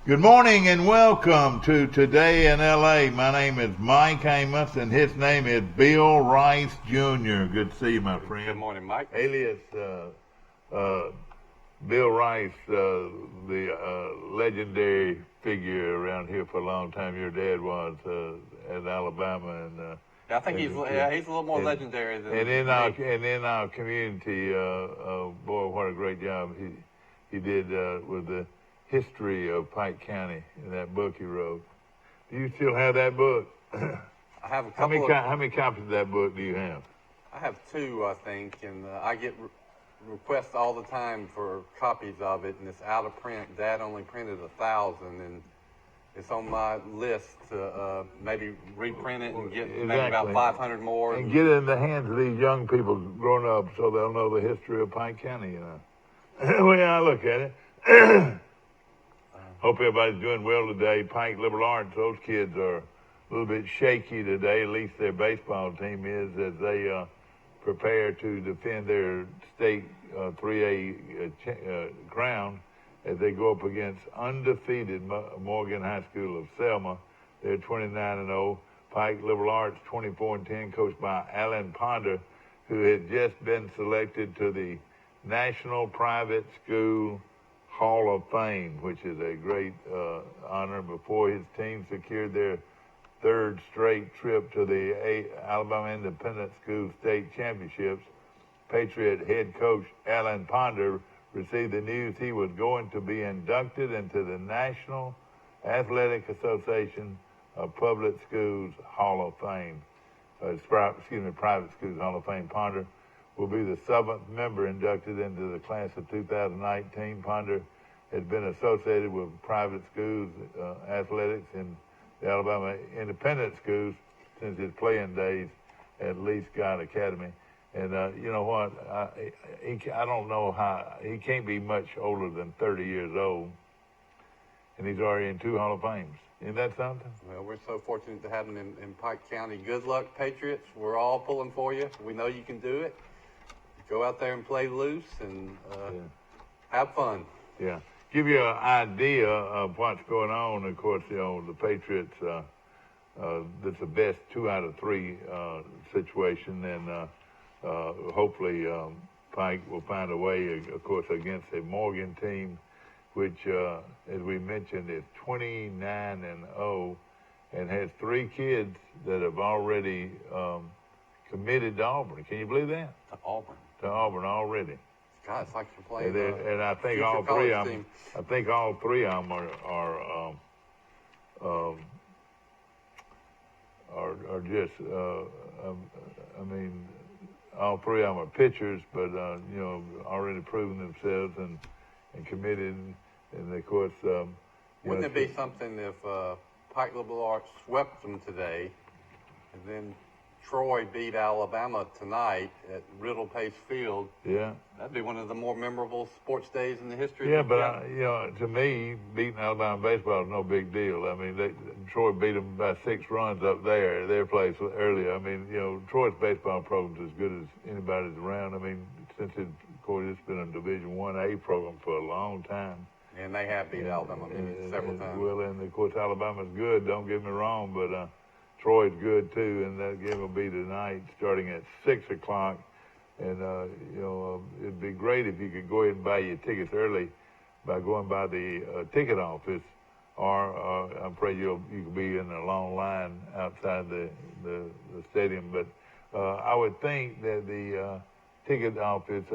Good morning and welcome to Today in LA. My name is Mike Amos and his name is Bill Rice Jr. Good to see you, my friend. Good morning, Mike. Alias Bill Rice, the legendary figure around here for a long time. Your dad was at Alabama, and I think he's a little more legendary than and in our community. Boy, what a great job he did with the history of Pike County in that book he wrote. Do you still have that book? I have a couple. How many copies of that book do you have? I have two, I think, and I get requests all the time for copies of it, and it's out of print. Dad only printed 1,000, and it's on my list to maybe reprint it and get maybe about 500 more. And get it in the hands of these young people growing up so they'll know the history of Pike County, you know. The way I look at it. Hope everybody's doing well today. Pike Liberal Arts, those kids are a little bit shaky today, at least their baseball team is, as they prepare to defend their state 3A crown as they go up against undefeated Morgan High School of Selma. They're 29-0. Pike Liberal Arts 24-10, coached by Alan Ponder, who has just been selected to the National Private School Hall of Fame, which is a great honor before his team secured their third straight trip to the Alabama Independent School State Championships. Patriot head coach Alan Ponder received the news he was going to be inducted into the National Athletic Association of Public Schools Hall of Fame. Private Schools Hall of Fame. Ponder will be the 7th member inducted into the class of 2019. Ponder has been associated with private schools, athletics, and the Alabama Independent Schools since his playing days at Lee Scott Academy. And you know what? I don't know how, he can't be much older than 30 years old, and he's already in 2 Hall of Fames. Isn't that something? Well, we're so fortunate to have him in Pike County. Good luck, Patriots. We're all pulling for you. We know you can do it. Go out there and play loose and have fun. Yeah. Give you an idea of what's going on. Of course, you know, the Patriots, that's the best 2 out of 3 situation. And hopefully Pike will find a way, of course, against a Morgan team, which, as we mentioned, is 29-0 and has 3 kids that have already committed to Auburn. Can you believe that? To Auburn. To Auburn already. God, it's like you're playing. And I think all 3 of them. I think all 3 of them are just. I mean, all 3 of them are pitchers, but you know, already proven themselves and committed. And of course, wouldn't it be something if Pike Liberal Arts swept them today, and then Troy beat Alabama tonight at Riddle Pace Field? Yeah, that'd be one of the more memorable sports days in the history. Yeah, but you know, to me, beating Alabama baseball is no big deal. I mean, Troy beat them by 6 runs up there at their place earlier. I mean, you know, Troy's baseball program's as good as anybody's around. I mean, since of course it's been a Division 1A program for a long time. And they have beat Alabama several times. Well, and of course Alabama's good. Don't get me wrong, but Troy's good too, and that game will be tonight, starting at 6 o'clock. And you know, it'd be great if you could go ahead and buy your tickets early by going by the ticket office, or I'm afraid you could be in a long line outside the stadium. But I would think that the ticket office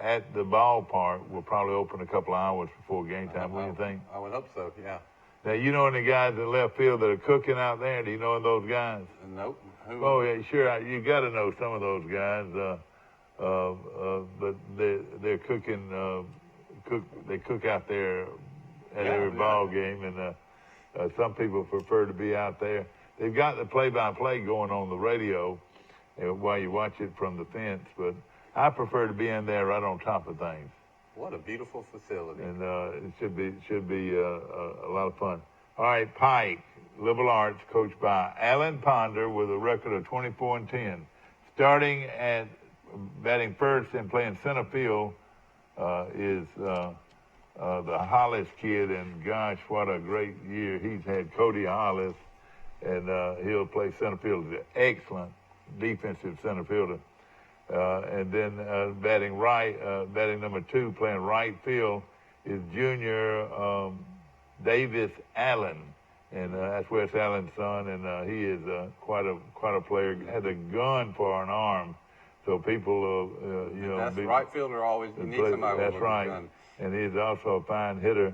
at the ballpark will probably open a couple of hours before game time. What do you think? I would hope so, yeah. Now, you know any guys in left field that are cooking out there? Do you know those guys? Nope. Who? Oh, yeah, sure. You got to know some of those guys. But they're cooking. They cook out there at every ball game, and some people prefer to be out there. They've got the play-by-play going on the radio while you watch it from the fence, but I prefer to be in there right on top of things. What a beautiful facility. And it should be a lot of fun. All right, Pike Liberal Arts, coached by Alan Ponder, with a record of 24-10. Starting at batting first and playing center field is the Hollis kid, and gosh, what a great year he's had, Cody Hollis, and he'll play center field. He's an excellent defensive center fielder. And then batting number 2, playing right field, is junior Davis Allen, and that's Wes Allen's son, and he is quite a player. Has a gun for an arm, so people, That's the right fielder always needs somebody with a gun. And he's also a fine hitter,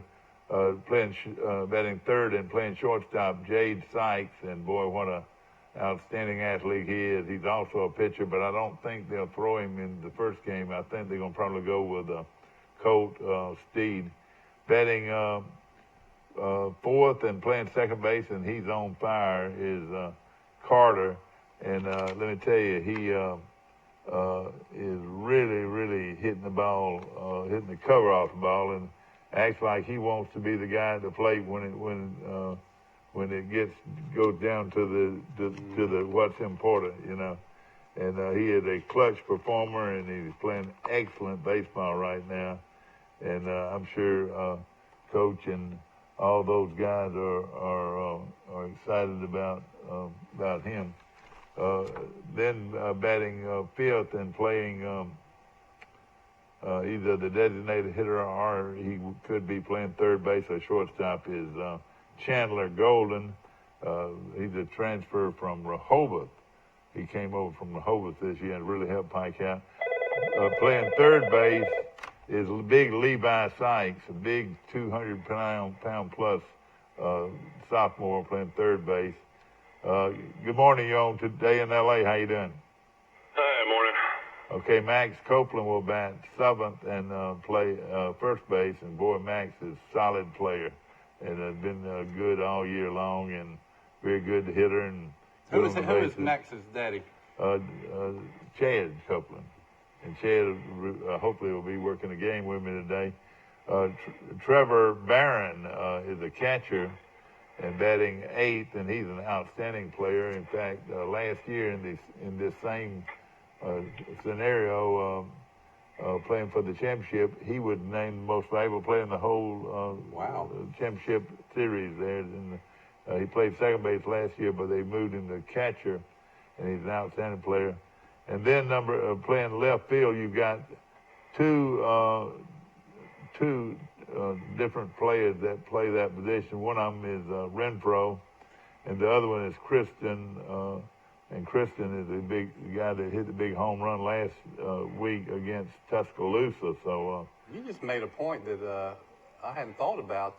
batting third and playing shortstop, Jade Sykes, and boy, what a outstanding athlete he is. He's also a pitcher, but I don't think they'll throw him in the first game. I think they're going to probably go with Colt Steed. Batting fourth and playing second base, and he's on fire, is Carter. And let me tell you, he is really hitting the ball, hitting the cover off the ball, and acts like he wants to be the guy at the plate when it goes down to the what's important, And he is a clutch performer, and he's playing excellent baseball right now. And I'm sure Coach and all those guys are excited about him. Then batting fifth and playing either the designated hitter or he could be playing third base or shortstop is Chandler Golden. He's a transfer from Rehoboth. He came over from Rehoboth this year and really helped Pike out. Playing third base is big Levi Sykes, a big 200-pound plus sophomore playing third base. Good morning, you're on today in L.A. How you doing? Hey, morning. Okay, Max Copeland will bat seventh and play first base, and boy, Max is a solid player and has been good all year long and very good hitter. And Who is Max's daddy? Chad Copeland. And Chad hopefully will be working a game with me today. Trevor Barron is a catcher and batting eighth, and he's an outstanding player. In fact, last year in this same scenario, playing for the championship, he was named the most valuable player in the whole championship series there. And he played second base last year, but they moved him to catcher, and he's an outstanding player. And then playing left field, you've got two different players that play that position. One of them is Renfro, and the other one is Kristen. And Kristen is the guy that hit the big home run last week against Tuscaloosa. So you just made a point that I hadn't thought about.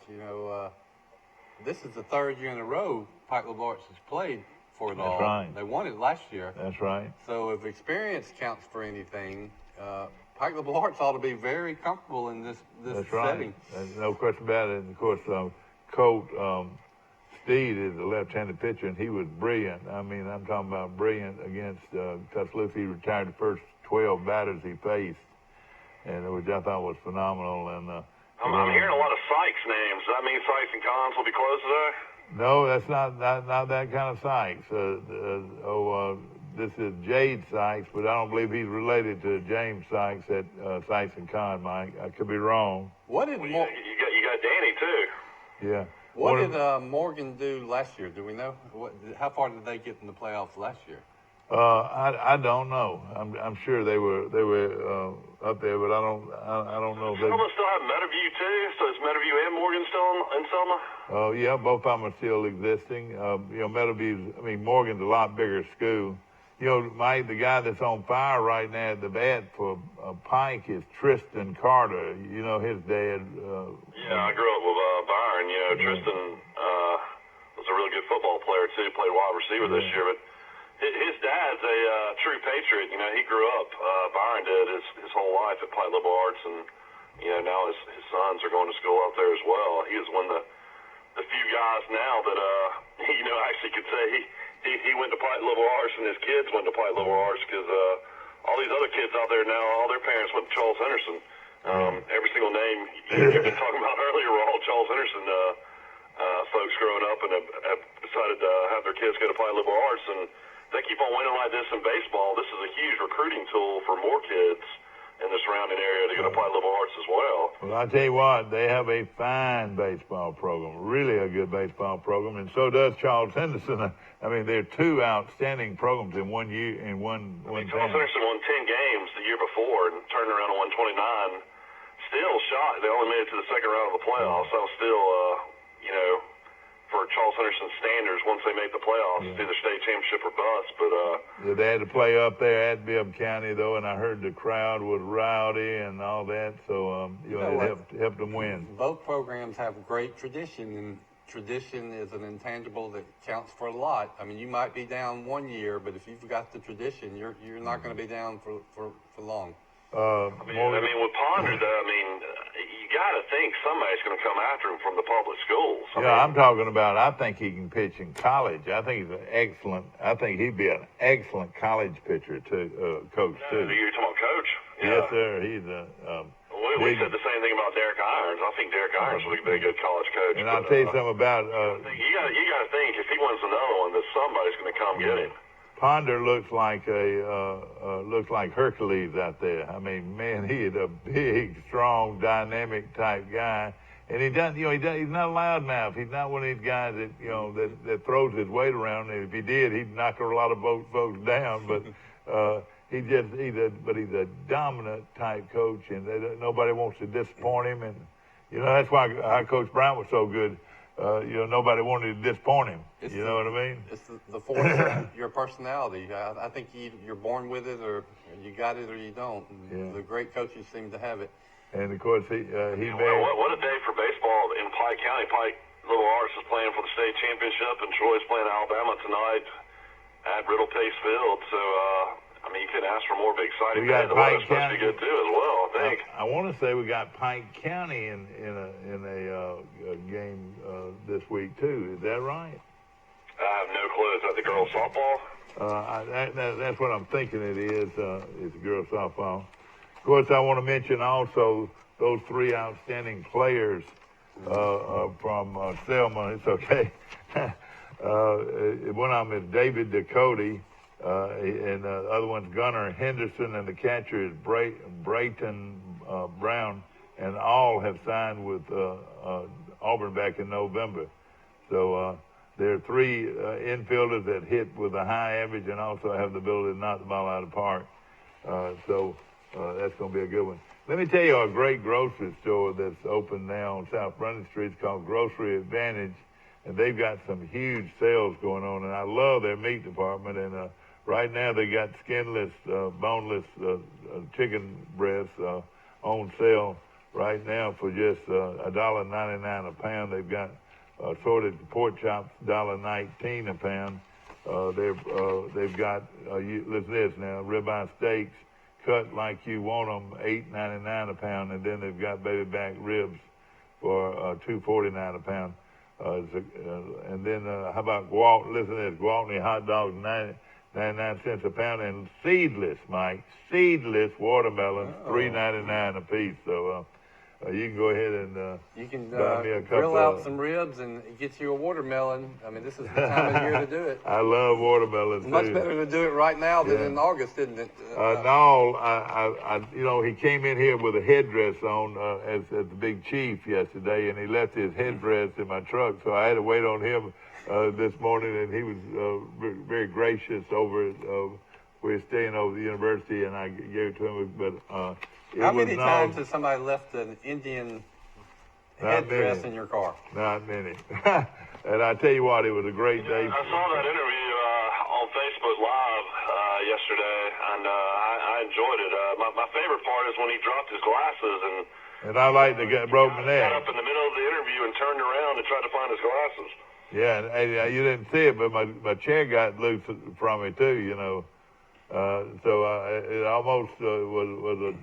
This is the third year in a row Pike LaBarge has played for it all. That's right. They won it last year. That's right. So if experience counts for anything, Pike LaBarge ought to be very comfortable in this That's setting. Right. There's no question about it. And of course, Colt Steed is a left-handed pitcher, and he was brilliant. I mean, I'm talking about brilliant against Tuscaloosa. He retired the first 12 batters he faced, and which I thought was phenomenal. And I'm hearing a lot of Sykes names. Does that mean Sykes and Cons will be closed today? No, that's not that kind of Sykes. This is Jade Sykes, but I don't believe he's related to James Sykes at Sykes and Con, Mike. I could be wrong. What did you got Danny too? Yeah. What did Morgan do last year? Do we know? How far did they get in the playoffs last year? I don't know. I'm sure they were up there, but I don't know. Selma still have Meadowview too. So is Meadowview and Morgan still in Selma? Oh yeah, both of them are still existing. Morgan's a lot bigger school. Mike, the guy that's on fire right now at the bat for Pike is Tristan Carter. His dad. Yeah, I grew up with Byron. Tristan was a really good football player too. Played wide receiver this year, but his dad's a true patriot. He grew up. Byron did his whole life at Pike Liberal Arts, and now his sons are going to school out there as well. He is one of the few guys now that actually could say he went to Pike Liberal Arts and his kids went to Pike Liberal Arts, because all these other kids out there now, all their parents went to Charles Henderson. Every single name you've been talking about earlier were all Charles Henderson folks growing up and have decided to have their kids go to Pike Liberal Arts. And they keep on winning like this in baseball. This is a huge recruiting tool for more kids in the surrounding area to get to play liberal arts as well. Well, I tell you what, they have a fine baseball program, really a good baseball program, and so does Charles Henderson. I mean, they're two outstanding programs in one year, in one Charles town. Henderson won 10 games the year before and turned around and won 29. Still shot. They only made it to the second round of the playoffs. So still, for Charles Henderson standards, once they make the playoffs, it's either state championship or bust. But Yeah, they had to play up there at Bibb County, though, and I heard the crowd was rowdy and all that, so it helped them win. Both programs have great tradition, and tradition is an intangible that counts for a lot. I mean, you might be down 1 year, but if you've got the tradition, you're not going to be down for long. with Ponder, though, you got to think somebody's going to come after him from the public schools. I'm talking about, I think he can pitch in college. I think he'd be an excellent college pitcher, coach, too. You're talking about coach? Yeah. Yes, sir. He's we said the same thing about Derek Irons. I think Derek Irons would be a good college coach. And I'll tell you something about... you got to think, if he wins another one, that somebody's going to come get him. Ponder looks like Hercules out there. I mean, man, he is a big, strong, dynamic type guy, and he's not loud enough. He's not one of these guys that throws his weight around. And if he did, he'd knock a lot of folks down. But he's a dominant type coach, and nobody wants to disappoint him. And that's why our Coach Brown was so good. Nobody wanted to disappoint him. You know what I mean? It's the force of your personality. I think you're born with it, or you got it, or you don't. And the great coaches seem to have it. And of course, what a day for baseball in Pike County. Pike Liberal Arts is playing for the state championship, and Troy's playing Alabama tonight at Riddle Pace Field. So, you couldn't ask for more big exciting day. The weather's supposed to be good too, as well, I think. I want to say we got Pike County in a game this week too. Is that right? I have no clue. Is that the girls' softball? That's what I'm thinking it is. It's girls' softball. Of course, I want to mention also those three outstanding players from Selma. It's okay. One of them is David Ducote. And the other one's Gunnar Henderson, and the catcher is Brayton Brown, and all have signed with Auburn back in November. So there are three infielders that hit with a high average and also have the ability to knock the ball out of the park. So that's going to be a good one. Let me tell you a great grocery store that's open now on South Brandon Street. It's called Grocery Advantage, and they've got some huge sales going on, and I love their meat department. And right now they got skinless, boneless chicken breasts on sale right now for just $1.99 a pound. They've got assorted pork chops, $1.19 a pound. They've got listen to this now, ribeye steaks cut like you want them, $8.99 a pound, and then they've got baby back ribs for $2.49 a pound. And then how about listen to this, Gwaltney hot dogs, 99 cents a pound, and seedless watermelons, $3.99 a piece. So you can go ahead and you can buy me a couple grill out some ribs and get you a watermelon. This is the time of year to do it. I love watermelons. It's much better to do it right now than in August, isn't it? No, he came in here with a headdress on as the big chief yesterday, and he left his headdress in my truck, so I had to wait on him this morning, and he was very gracious over we're staying over the university, and I gave it to him. But how many times has somebody left an Indian headdress in your car? Not many. And I tell you what, it was a great day. I saw that interview on Facebook Live yesterday, and I enjoyed it. My favorite part is when he dropped his glasses and I like the guy broke my neck. Got up in the middle of the interview and turned around and tried to find his glasses. Yeah, and you didn't see it, but my chair got loose from me too, So it almost was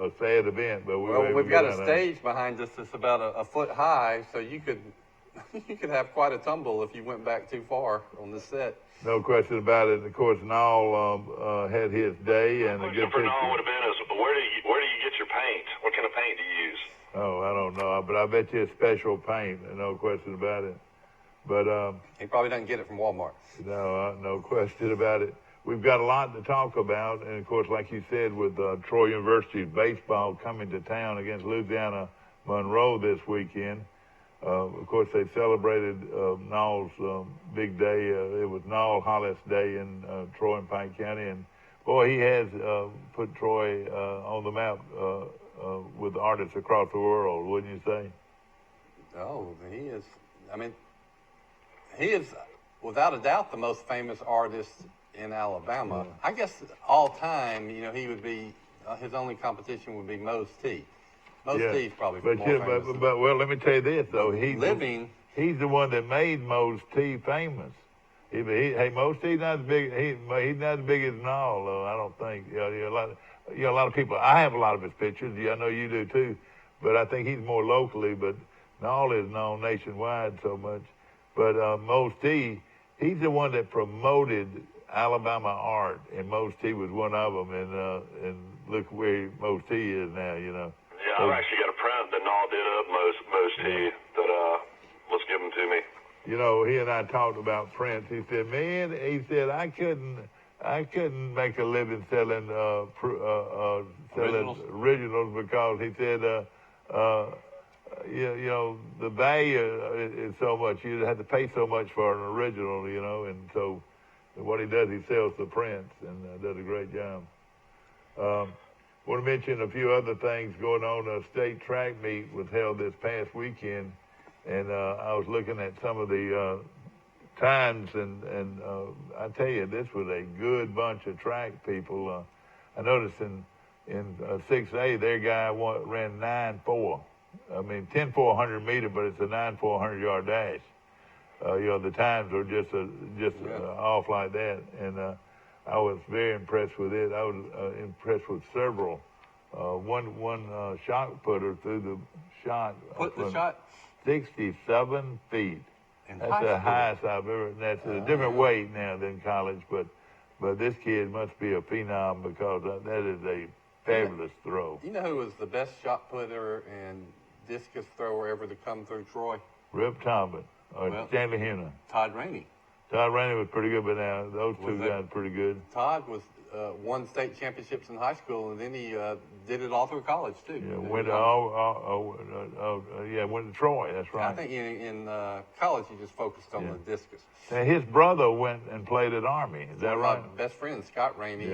a sad event. But we've got a stage behind us that's about a foot high, so you could have quite a tumble if you went back too far on the set. No question about it. Of course, Nall had his day, and a good for Nall would have been is where do you get your paint? What kind of paint do you use? Oh, I don't know, but I bet you it's special paint. No question about it. But he probably doesn't get it from Walmart. No question about it. we've got a lot to talk about. And, of course, like you said, with Troy University's baseball coming to town against Louisiana Monroe this weekend, of course, they celebrated Nall's big day. It was Nall Hollis Day in Troy and Pike County. And, boy, he has put Troy on the map with artists across the world, wouldn't you say? Oh, he is. I mean, he is, without a doubt, the most famous artist in Alabama. Yeah. I guess all time, he would be, his only competition would be Mose T. Mose T is probably more famous. But well, let me tell you this though. He's the one that made Mose T famous. Hey, Mose T's not as big. He's not as big as Nall, though. I don't think. A lot of people. I have a lot of his pictures. I know you do too. But I think he's more locally. But Nall is known nationwide so much. But Mose T, he's the one that promoted Alabama art, and Mose T was one of them. And look where Mose T is now. Yeah, I've actually got a print that Nall did of Mose T that was given to me. He and I talked about Prince. He said, "Man," he said, I couldn't make a living selling originals because," he said, the value is so much. You have to pay so much for an original, and so what he does, he sells the prints and does a great job. Want to mention a few other things going on. A state track meet was held this past weekend, and I was looking at some of the times, and I tell you, this was a good bunch of track people. I noticed in 6A, their guy ran 9.4. I mean, 10 for 100 meter, but it's a 9 for 100-yard dash. The times are just off like that, and I was very impressed with it. I was impressed with several. One shot putter through the shot. Put the shot? 67 feet. That's the highest I've ever. That's a different weight now than college, but this kid must be a phenom because that is a fabulous throw. You know who was the best shot putter and discus thrower ever to come through Troy? Rip Talbot or Stanley Huna. Todd Rainey. Todd Rainey was pretty good, but now those two guys pretty good. Todd was won state championships in high school, and then he did it all through college too. Yeah, went to Troy. That's right. I think in college he just focused on the discus. Now his brother went and played at Army. Is that right? My best friend Scott Rainey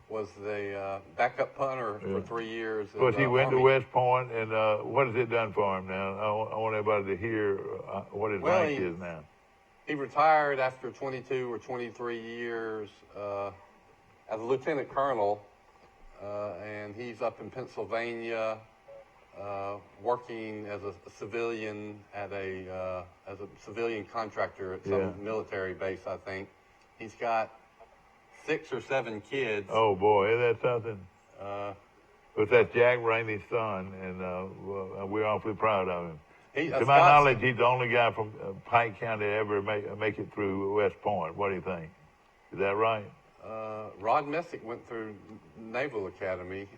was the backup punter for 3 years. Of course, he went to West Point, and what has it done for him now? I want everybody to hear what his rank is now. He retired after 22 or 23 years as a lieutenant colonel, and he's up in Pennsylvania working as a civilian as a civilian contractor at some military base, I think. He's got 6 or 7 kids. Oh boy, isn't that something? But that's Jack Rainey's son, and we're awfully proud of him. To my knowledge, he's the only guy from Pike County to ever make it through West Point. What do you think? Is that right? Rod Messick went through Naval Academy.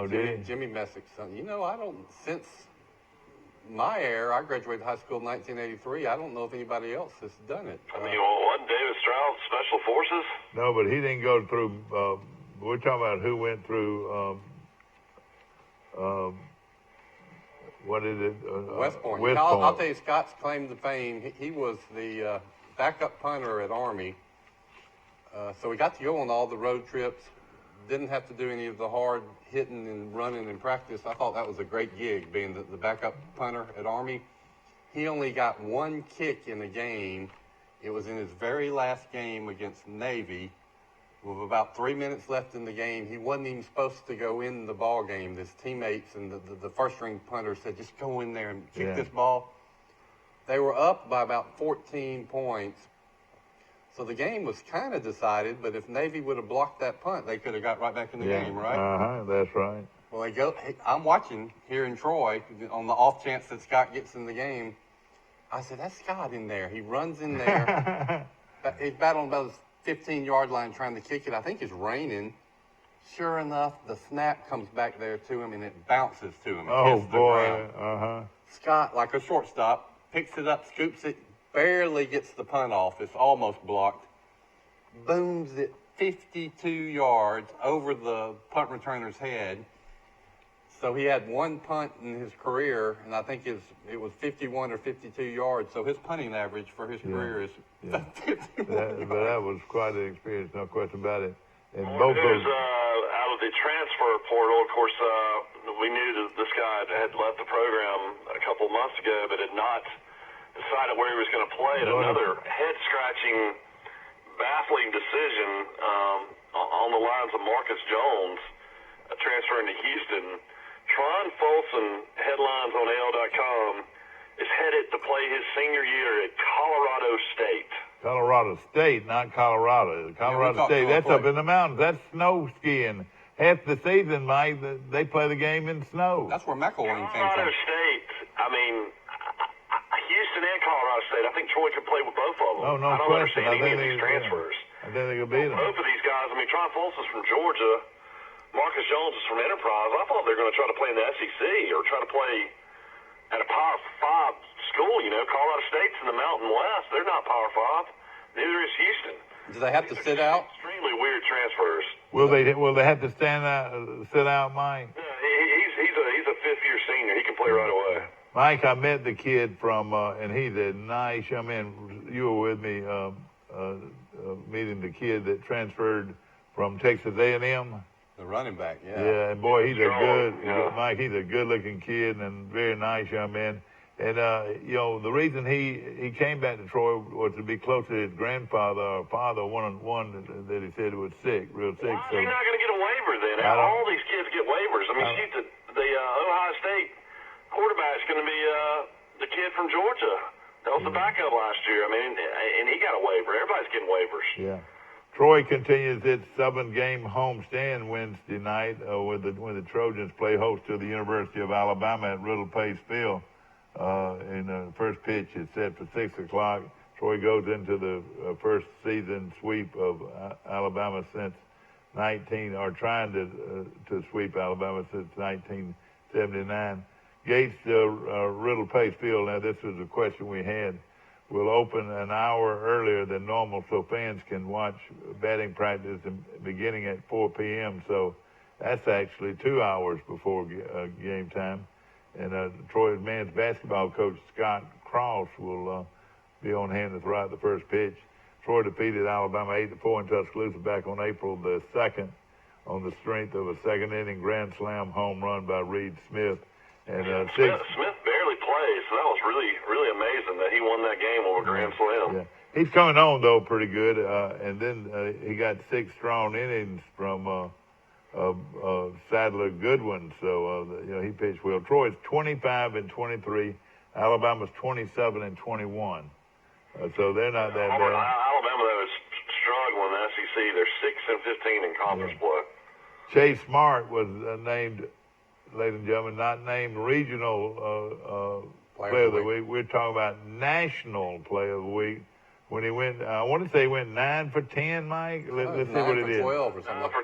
Did he? Jimmy Messick's son. Since my era, I graduated high school in 1983. I don't know if anybody else has done it. Wasn't David Strauss Special Forces? No, but he didn't go through. We're talking about who went through. What is it? West Point. West Point. Point. I'll tell you Scott's claim to fame. He was the backup punter at Army. So we got to go on all the road trips. Didn't have to do any of the hard hitting and running in practice. I thought that was a great gig, being the backup punter at Army. He only got 1 kick in the game. It was in his very last game against Navy. With about 3 minutes left in the game, he wasn't even supposed to go in the ball game. His teammates and the first-string punter said, just go in there and kick this ball. They were up by about 14 points. So the game was kind of decided, but if Navy would have blocked that punt, they could have got right back in the game, right? That's right. Well, I'm watching here in Troy on the off chance that Scott gets in the game. I said, that's Scott in there. He runs in there. He's battling about his 15-yard line trying to kick it. I think it's raining. Sure enough, the snap comes back there to him, and it bounces to him. Oh, boy. Scott, like a shortstop, picks it up, scoops it, barely gets the punt off. It's almost blocked. booms it 52 yards over the punt returner's head. So he had one punt in his career, and I think it was 51 or 52 yards. So his punting average for his career is 51 But that was quite an experience, no question about it. And Well, both news, those, out of the transfer portal, of course, we knew that this guy had left the program a couple months ago, but had not decided where he was going to play. And another head-scratching, baffling decision on the lines of Marcus Jones transferring to Houston. Tron Folsom, headlines on AL.com, is headed to play his senior year at Colorado State. Colorado State, not Colorado. Colorado State, that's up in the mountains. That's snow skiing. Half the season, Mike, they play the game in snow. That's where McElwain came Colorado from. State, I mean, Houston and Colorado State, I think Troy could play with both of them. Oh, no I don't question. understand any of these transfers. I think they could beat them. Both of these guys, I mean, Tron Folsom's from Georgia. Marcus Jones is from Enterprise. I thought they were going to try to play in the SEC or try to play at a Power 5 school. You know, Colorado State's in the Mountain West. They're not Power 5. Neither is Houston. Do they have to sit out? Extremely weird transfers. Will they have to sit out, Mike? Yeah, he's a fifth-year senior. He can play right away. Mike, I met the kid from, and he's a nice young man. You were with me meeting the kid that transferred from Texas A&M. The running back, yeah. Yeah, and boy, he's Mike, he's a good-looking kid and very nice young man. And, the reason he came back to Troy was to be close to his grandfather or father, one that he said was sick, real sick. Why is he not going to get a waiver then? All these kids get waivers. I mean, shoot, the Ohio State quarterback's going to be the kid from Georgia. That was the backup last year. I mean, and he got a waiver. Everybody's getting waivers. Yeah. Troy continues its 7-game homestand Wednesday night when the Trojans play host to the University of Alabama at Riddle Pace Field. In the first pitch is set for 6 o'clock. Troy goes into the first season sweep of Alabama since trying to sweep Alabama since 1979. Gates Riddle Pace Field. Now this was a question we had. Will open an hour earlier than normal so fans can watch batting practice beginning at 4 p.m. So that's actually 2 hours before game time. And Troy's men's basketball coach, Scott Cross, will be on hand to throw out the first pitch. Troy defeated Alabama 8-4 in Tuscaloosa back on April the 2nd on the strength of a second-inning grand slam home run by Reed Smith. And Smith barely plays, so that was really, really amazing that he won that game over Grand Slam. Yeah. He's coming on, though, pretty good. And then he got 6 strong innings from Sadler Goodwin, so he pitched well. Troy's 25-23, Alabama's 27-21, so they're not that bad. Alabama though is struggling in the SEC. They're 6-15 in conference play. Chase Smart was named, ladies and gentlemen, not named regional player of the week. We're talking about national player of the week. When he went, I want to say he went 9 for 10, Mike. Let's see what it is. 12 or something. 9 for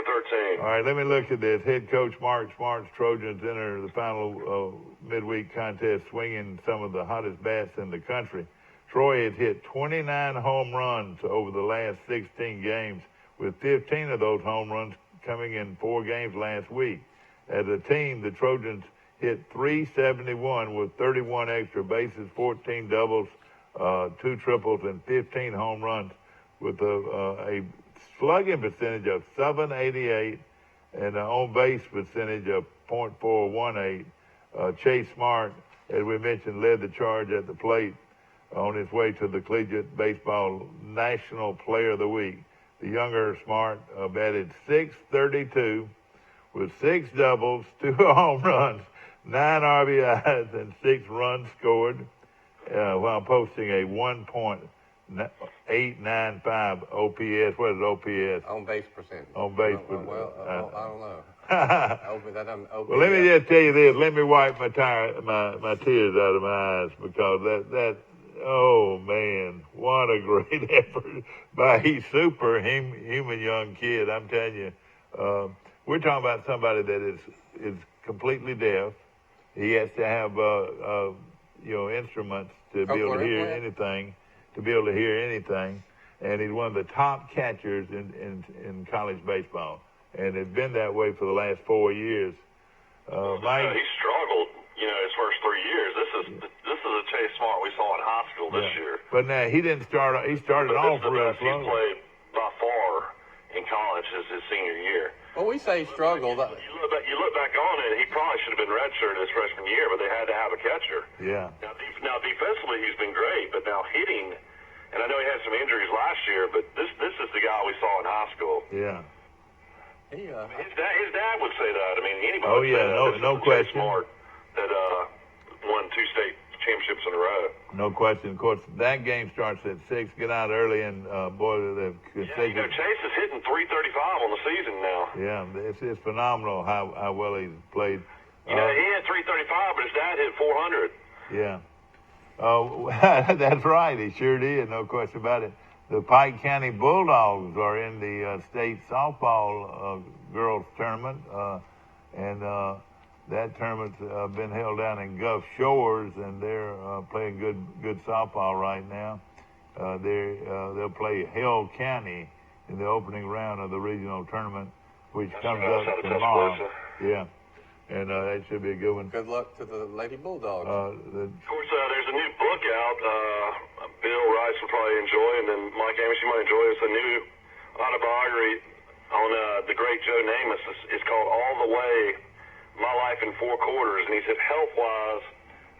13. All right, let me look at this. Head coach Mark Smart's Trojans enter the final midweek contest swinging some of the hottest bats in the country. Troy has hit 29 home runs over the last 16 games, with 15 of those home runs coming in 4 games last week. As a team, the Trojans hit 371 with 31 extra bases, 14 doubles, 2 triples, and 15 home runs, with a slugging percentage of .788 and an on-base percentage of .418. Chase Smart, as we mentioned, led the charge at the plate on his way to the Collegiate Baseball National Player of the Week. The younger Smart batted .632 with 6 doubles, 2 home runs, 9 RBIs, and 6 runs scored, while posting a 1.895 OPS. What is OPS? On base percentage. On base percentage. Well, I don't know. Well, let me just tell you this. Let me wipe my tears out of my eyes, because that oh man, what a great effort by a superhuman young kid. I'm telling you, we're talking about somebody that is completely deaf. He has to have instruments to be able to hear anything, and he's one of the top catchers in college baseball, and it's been that way for the last 4 years. Mike, he struggled, his first 3 years. This is a Chase Smart we saw in high school this year. But now he didn't start. He started off real slow. He played by far in college his senior year. Well, we say struggled. You look back on it, he probably should have been redshirted his freshman year, but they had to have a catcher. Yeah. Now defensively he's been great, but now hitting, and I know he had some injuries last year, but this is the guy we saw in high school. Yeah. His dad would say that. I mean, anybody. Oh yeah, would say that. no question. Smart that won 2 state championships in a row. No question. Of course, that game starts at 6. Get out early, and boy, the Chase is hitting 335 on the season now. Yeah, it's phenomenal how well he's played. He had 335, but his dad hit 400. Yeah. Oh, that's right. He sure did. No question about it. The Pike County Bulldogs are in the state softball girls tournament, and that tournament's been held down in Gulf Shores, and they're playing good softball right now. They'll play Hill County in the opening round of the regional tournament, which comes up tomorrow. Yeah, and that should be a good one. Good luck to the Lady Bulldogs. Of course, there's a new book out. Bill Rice will probably enjoy, and then Mike Amos, you might enjoy. It's a new autobiography on the great Joe Namath. It's called All the Way, My Life in 4 Quarters. And he said, health-wise,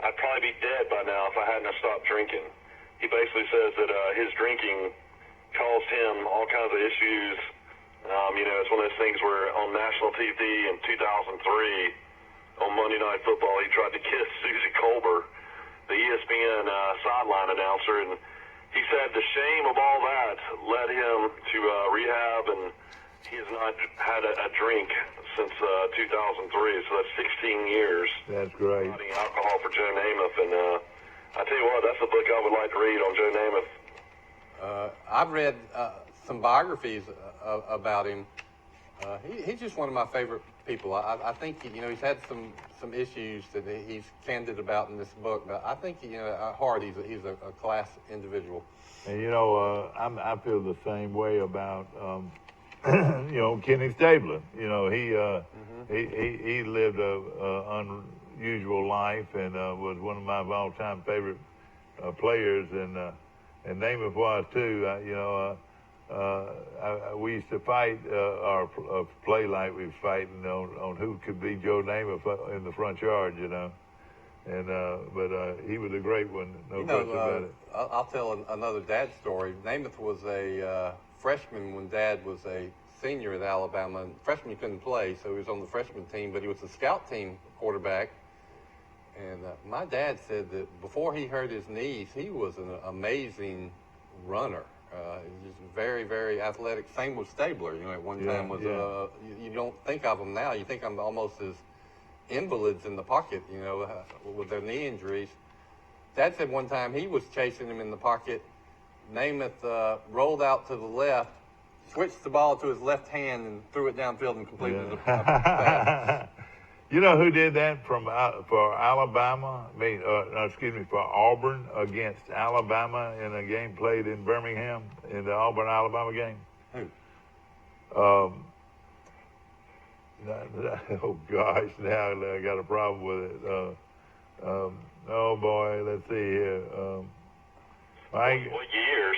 I'd probably be dead by now if I hadn't stopped drinking. He basically says that his drinking caused him all kinds of issues. It's one of those things where on national TV in 2003, on Monday Night Football, he tried to kiss Susie Colbert, the ESPN sideline announcer, and he said the shame of all that led him to rehab, and he has not had a drink since 2003, so that's 16 years. That's great. Fighting alcohol for Joe Namath, and I tell you what, that's the book I would like to read on Joe Namath. I've read some biographies about him. He's just one of my favorite people. I think he's had some issues that he's candid about in this book, but I think at heart he's a class individual. And I feel the same way about Kenny Stabler. He lived a unusual life and was one of my all-time favorite players, and Namath was too. We used to fight our play like we was fighting on who could be Joe Namath in the front yard, and but he was a great one, no question about it. I'll tell another dad story. Namath was a freshman when Dad was a senior at Alabama. Freshman, he couldn't play, so he was on the freshman team, but he was the scout team quarterback. And my dad said that before he hurt his knees, he was an amazing runner. He was very, very athletic. Same with Stabler. At one time was you don't think of them now. You think of them almost as invalids in the pocket. With their knee injuries. Dad said one time he was chasing him in the pocket. Namath rolled out to the left, switched the ball to his left hand, and threw it downfield and completed the pass. You know who did that for Alabama? For Auburn against Alabama in a game played in Birmingham, in the Auburn-Alabama game? Who? Oh, gosh, now I got a problem with it. Oh, boy, let's see here. What years?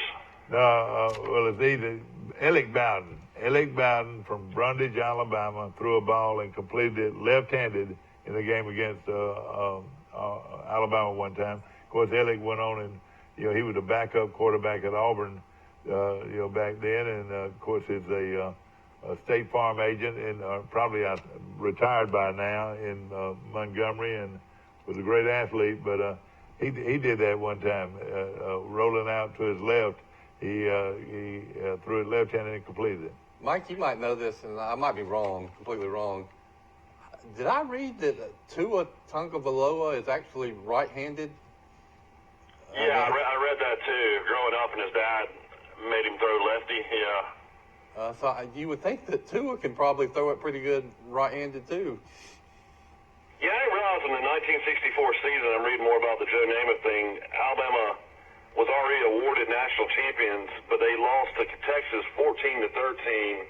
Well, it's either Alec Bowden. Alec Bowden from Brundage, Alabama, threw a ball and completed it left-handed in the game against Alabama one time. Of course, Alec went on and, he was a backup quarterback at Auburn, back then. And, of course, he's a State Farm agent and probably retired by now in Montgomery, and was a great athlete. But he did that one time, rolling out to his left. He threw it left-handed and completed it. Mike, you might know this, and I might be wrong, completely wrong. Did I read that Tua Tagovailoa is actually right-handed? Yeah, I read that too. Growing up, and his dad made him throw lefty. Yeah. So you would think that Tua can probably throw it pretty good right-handed too. Yeah, I didn't realize in the 1964 season, I'm reading more about the Joe Namath thing. Alabama was already awarded national champions, but they lost to Texas 14-13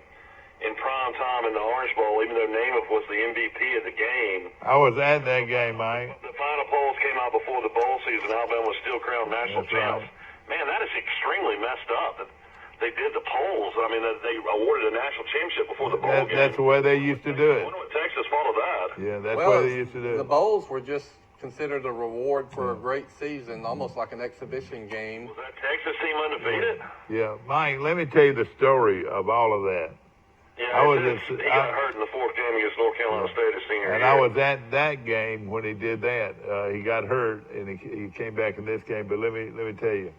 in prime time in the Orange Bowl, even though Namath was the MVP of the game. I was at that game, Mike. The final polls came out before the bowl season. Alabama was still crowned national champs. Right. Man, that is extremely messed up. They did the polls. I mean, they awarded a national championship before the bowl game. That's the way they used to do it. I wonder what Texas followed that. Yeah, that's the way they used to do it. The bowls were just considered a reward for a great season, almost like an exhibition game. Was that Texas team undefeated? Yeah, Mike, let me tell you the story of all of that. Yeah, he got hurt in the fourth game against North Carolina State his senior year. And I was at that game when he did that. He got hurt, and he came back in this game. But let me tell you,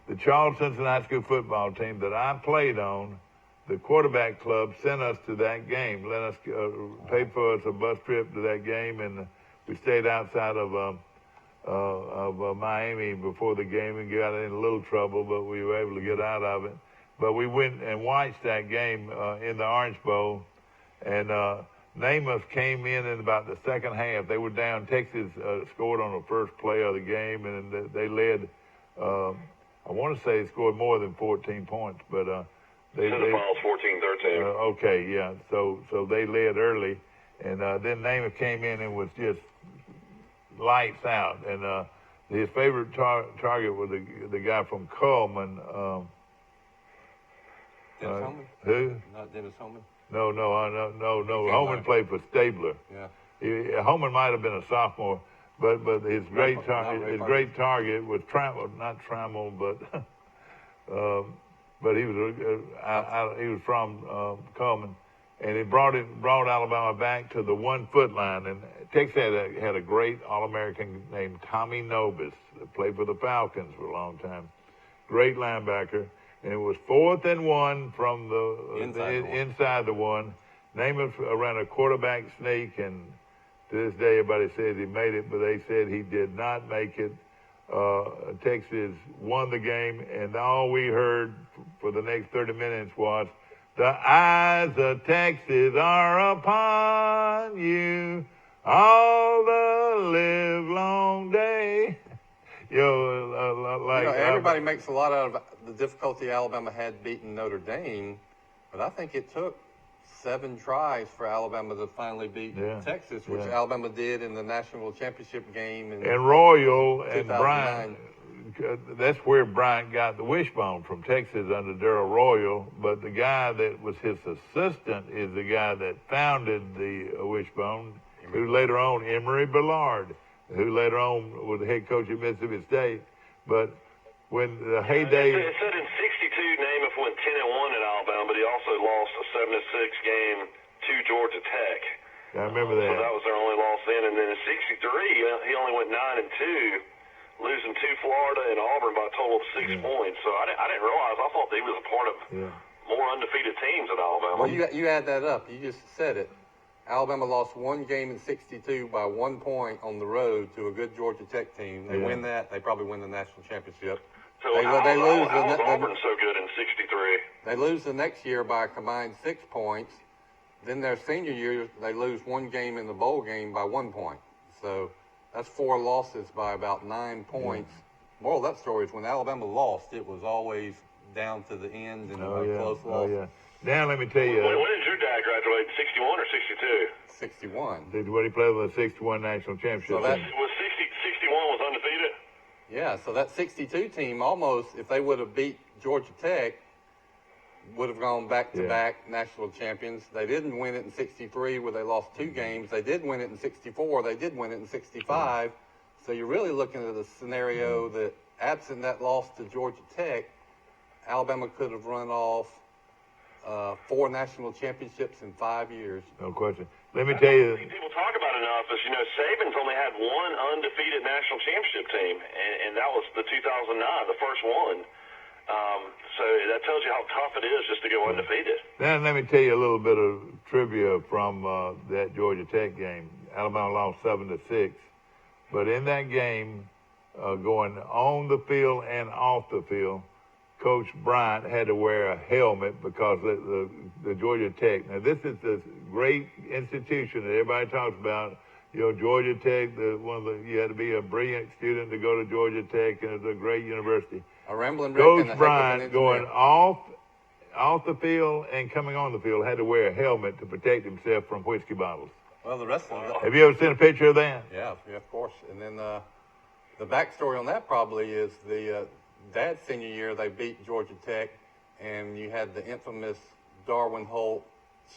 the Charleston High School football team that I played on, the quarterback club sent us to that game, let us pay for us a bus trip to that game, and we stayed outside of Miami before the game and got in a little trouble, but we were able to get out of it. But we went and watched that game in the Orange Bowl, and Namath came in about the second half. They were down. Texas scored on the first play of the game, and they led. I want to say they scored more than 14 points, but they falls 14-13. Okay, yeah. So they led early, and then Namath came in and was just lights out. And his favorite target was the guy from Coleman. Dennis Holman? Who? Not Dennis Holman? No. Holman played for Stabler. Yeah. Holman might have been a sophomore, but his great target was not Trammell, but he was from Coleman, and it brought Alabama back to the 1 foot line. And Texas had a great All-American named Tommy Nobis that played for the Falcons for a long time. Great linebacker. And it was 4th and 1 from the inside the 1. Namath ran a quarterback sneak, and to this day everybody says he made it, but they said he did not make it. Texas won the game, and all we heard for the next 30 minutes was, "The eyes of Texas are upon you all the livelong day." Everybody makes a lot out of the difficulty Alabama had beating Notre Dame, but I think it took 7 tries for Alabama to finally beat Texas, which Alabama did in the national championship game. And Royal and Bryant, that's where Bryant got the wishbone from Texas under Darrell Royal, but the guy that was his assistant is the guy that founded the wishbone, who later on, Emory Ballard, who later on was the head coach at Mississippi State. But when the heyday... It said in 62, Namath went 10-1 at Alabama, but he also lost a 7-6 game to Georgia Tech. I remember that. So that was their only loss then. And then in 63, he only went 9-2, losing to Florida and Auburn by a total of 6 points. So I didn't realize. I thought he was a part of more undefeated teams at Alabama. Well, you add that up. You just said it. Alabama lost 1 game in 62 by 1 point on the road to a good Georgia Tech team. They win that, they probably win the national championship. So they lose. Auburn so good in 63? They lose the next year by a combined 6 points. Then their senior year, they lose 1 game in the bowl game by 1 point. So that's 4 losses by about 9 points. Moral of that story is when Alabama lost, it was always down to the end and a close loss. Now let me tell you. When did your dad graduate? 61 or 62? 61. Did what he played with the 61 national championship? So that, was 61 was undefeated? Yeah, so that 62 team almost, if they would have beat Georgia Tech, would have gone back-to-back national champions. They didn't win it in 63 where they lost 2 games. They did win it in 64. They did win it in 65. So you're really looking at a scenario that, absent that loss to Georgia Tech, Alabama could have run off 4 national championships in 5 years. No question. Let me tell you. People talk about it enough is, Saban's only had 1 undefeated national championship team, and that was the 2009, the first one. So that tells you how tough it is just to go undefeated. Now let me tell you a little bit of trivia from that Georgia Tech game. Alabama lost 7-6, but in that game, going on the field and off the field, Coach Bryant had to wear a helmet because the Georgia Tech. Now this is this great institution that everybody talks about. Georgia Tech, you had to be a brilliant student to go to Georgia Tech, and it's a great university. A rambling Rick Coach and a Bryant heck of an going engineer. off the field and coming on the field had to wear a helmet to protect himself from whiskey bottles. Well, the rest of them. Have you ever seen a picture of that? Yeah, of course. And then the backstory on that probably is the Dad's senior year they beat Georgia Tech, and you had the infamous Darwin Holt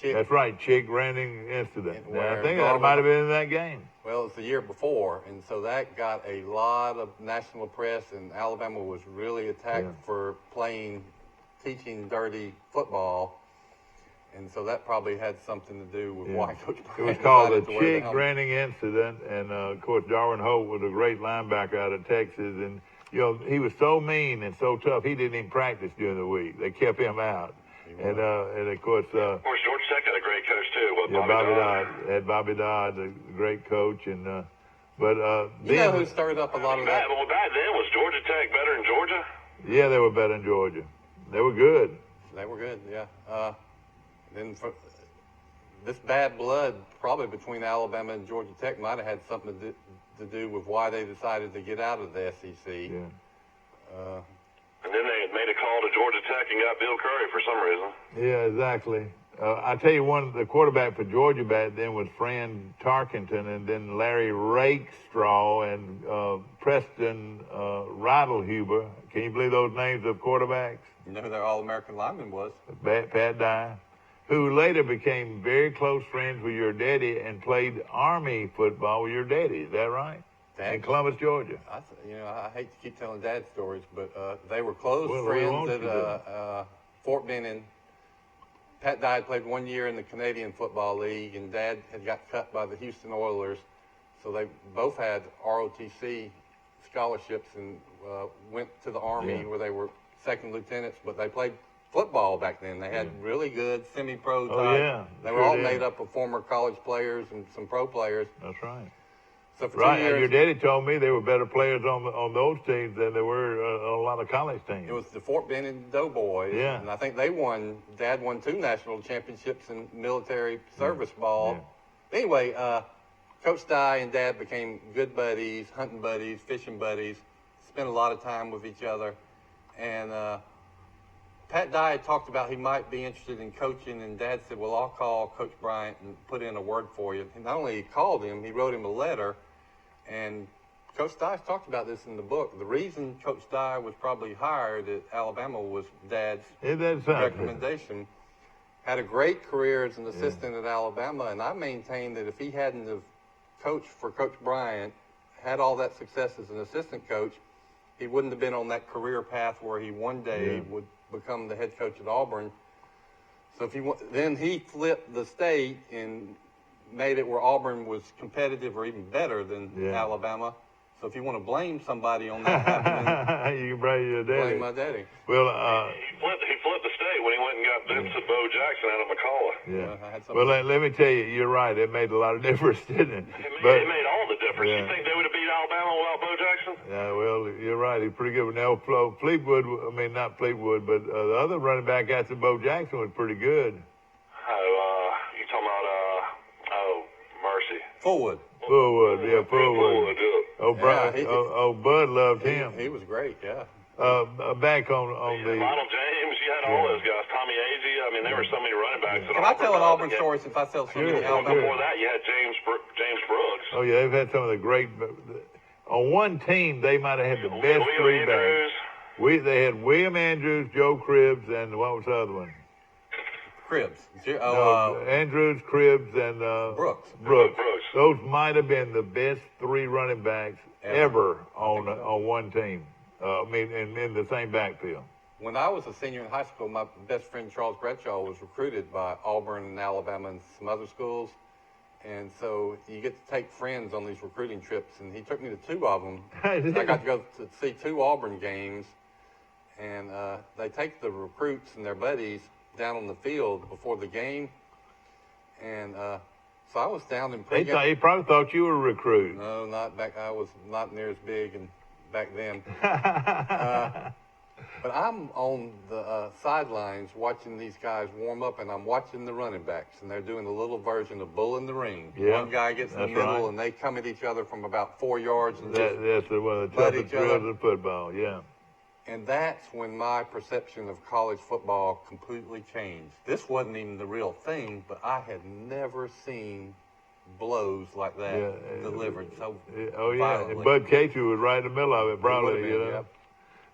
chick. That's right, chick running incident. Now, I think that Darwin- might have been in that game. Well, it's the year before, and so that got a lot of national press, and Alabama was really attacked for teaching dirty football. And so that probably had something to do with why Coach Bryant It was called the decided to wear the chick helmet. running incident, and of course Darwin Holt was a great linebacker out of Texas, and he was so mean and so tough he didn't even practice during the week. They kept him out, and of course. Of course, Georgia Tech had a great coach too. Bobby Dodd had Bobby Dodd, a great coach, and You know who stirred up a lot of that? Well, back then, was Georgia Tech better than Georgia? Yeah, they were better in Georgia. They were good. They were good, yeah. Then this bad blood, probably between Alabama and Georgia Tech, might have had something to do with why they decided to get out of the SEC. Yeah. And then they made a call to Georgia Tech and got Bill Curry for some reason. Yeah, exactly. I tell you, the quarterback for Georgia back then was Fran Tarkenton, and then Larry Rakestraw and Preston Ridelhuber. Can you believe those names of quarterbacks? You know who their All-American lineman was? Pat Dye, who later became very close friends with your daddy and played Army football with your daddy. Is that right? In Columbus, Georgia. I hate to keep telling Dad stories, but they were close Well, friends at Fort Benning. Pat Dye played 1 year in the Canadian Football League, and Dad had got cut by the Houston Oilers. So they both had ROTC scholarships and went to the Army where they were second lieutenants, but they played football back then. They had really good semi-pro type. Oh, yeah. They were all made up of former college players and some pro players. That's right. So for Right, 2 years, and your daddy told me there were better players on those teams than there were on a lot of college teams. it was the Fort Benning Doughboys. Yeah. And I think Dad won 2 national championships in military service ball. Yeah. Anyway, Coach Dye and Dad became good buddies, hunting buddies, fishing buddies, spent a lot of time with each other. And Pat Dye had talked about he might be interested in coaching, and Dad said, well, I'll call Coach Bryant and put in a word for you. And not only he called him, he wrote him a letter. And Coach Dye talked about this in the book. The reason Coach Dye was probably hired at Alabama was Dad's recommendation. Had a great career as an assistant at Alabama, and I maintain that if he hadn't have coached for Coach Bryant, had all that success as an assistant coach, he wouldn't have been on that career path where he one day would become the head coach at Auburn. So then he flipped the state and made it where Auburn was competitive or even better than Alabama. So if you want to blame somebody on that happening, you can blame your daddy. blame my daddy. Well, He flipped the state when he went and got Vincent Bo Jackson out of McCullough. Well, let me tell you, you're right. It made a lot of difference, didn't it? It made all the difference. You think they would have beat Alabama without Bo Jackson? Yeah, well, you're right. He's pretty good. Now, Fleetwood, not Fleetwood, but the other running back after Bo Jackson was pretty good. You talking about, Mercy. Fullwood. Fullwood. Bud loved him. He was great, yeah. Back on the... Ronald James, you had all those guys. Tommy Agee. I mean, there were so many running backs. Can I tell an Auburn story since I tell so many Alabama? Before that, you had James Brooks. Oh, yeah, they've had some of the great... On one team, they might have had the best three backs. They had William Andrews, Joe Cribbs, and what was the other one? Cribbs. Andrews, Cribbs, and Brooks. Those might have been the best 3 running backs ever on one team. In the same backfield. When I was a senior in high school, my best friend Charles Bradshaw was recruited by Auburn and Alabama and some other schools. And so you get to take friends on these recruiting trips, and he took me to 2 of them. I got to go to see 2 Auburn games, and they take the recruits and their buddies down on the field before the game. And so I was down in pregame. He probably thought you were a recruit. No, not back. I was not near as big and back then. But I'm on the sidelines watching these guys warm up, and I'm watching the running backs, and they're doing a little version of bull in the ring. Yeah, one guy gets in the that's middle, right. and they come at each other from about 4 yards. And just That's one of the butt toughest each other. drills in football. Yeah. And that's when my perception of college football completely changed. This wasn't even the real thing, but I had never seen blows like that delivered so Oh, yeah. violently. And Bud Casey was right in the middle of it, probably, been, you know. yep.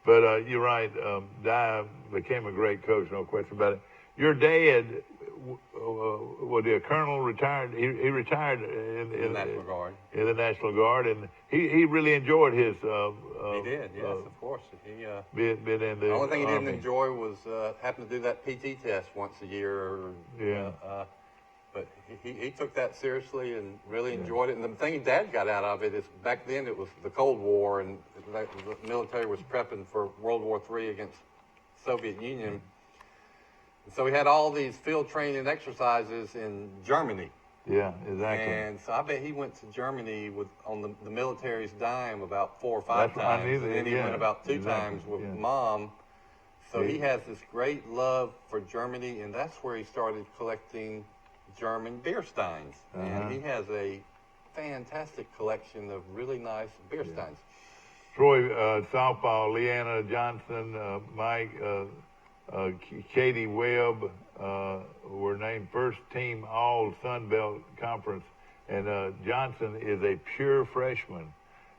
But you're right. Di became a great coach, no question about it. Your dad, was he a colonel, retired? He retired in the National Guard. In the National Guard, and he really enjoyed his. He did, yes, of course. He been in the only thing he Army. didn't enjoy was having to do that PT test once a year. But he took that seriously and really enjoyed it. And the thing Dad got out of it is back then it was the Cold War, and the military was prepping for World War III against Soviet Union. And so he had all these field training exercises in Germany. Yeah, exactly. And so I bet he went to Germany on the military's dime about 4 or 5 times. And then he went about 2 times with Mom. So he has this great love for Germany, and that's where he started collecting German beer steins. And he has a fantastic collection of really nice beer steins. Troy, softball, Leanna Johnson, Mike, Katie Webb were named first team All Sun Belt Conference, and Johnson is a pure freshman,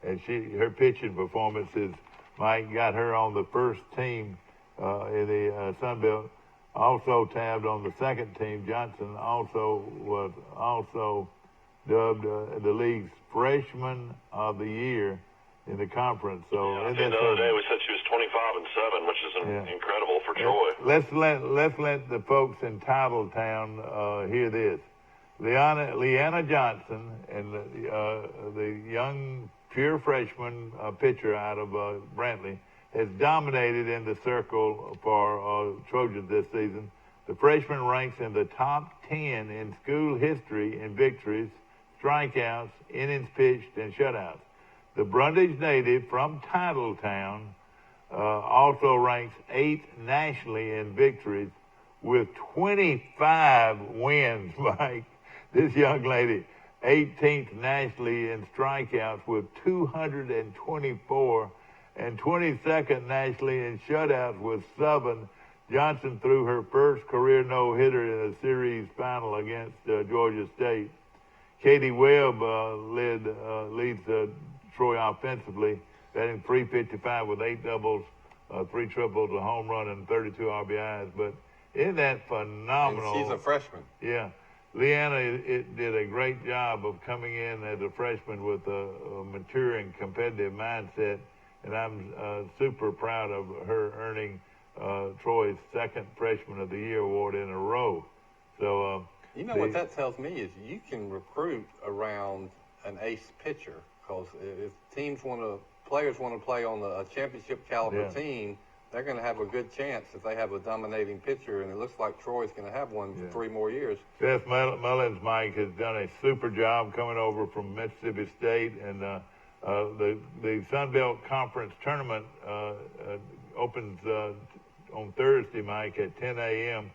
and her pitching performances, Mike, got her on the first team in the Sun Belt. Also tabbed on the second team. Johnson was dubbed the league's freshman of the year in the conference. So I think the other day we said she was 25-7, which is incredible for Troy. Let's let the folks in Titletown hear this. Leanna Johnson and the young pure freshman pitcher out of Brantley has dominated in the circle for Trojans this season. The freshman ranks in the top 10 in school history in victories, strikeouts, innings pitched, and shutouts. The Brundage native from Titletown also ranks 8th nationally in victories with 25 wins, Mike. This young lady, 18th nationally in strikeouts with 224 and 22nd nationally in shutouts with 7. Johnson threw her first career no-hitter in a series final against Georgia State. Katie Webb leads Troy offensively, batting .355 with 8 doubles, 3 triples, a home run, and 32 RBIs. But isn't that phenomenal? And she's a freshman. Yeah. Leanna did a great job of coming in as a freshman with a mature and competitive mindset, and I'm super proud of her earning Troy's second Freshman of the Year award in a row. So you know what that tells me is you can recruit around an ace pitcher, because if players want to play on a championship caliber team, they're going to have a good chance if they have a dominating pitcher, and it looks like Troy's going to have one for 3 more years. Seth Mullins, Mike, has done a super job coming over from Mississippi State, and the Sun Belt Conference tournament opens on Thursday, Mike, at 10 a.m.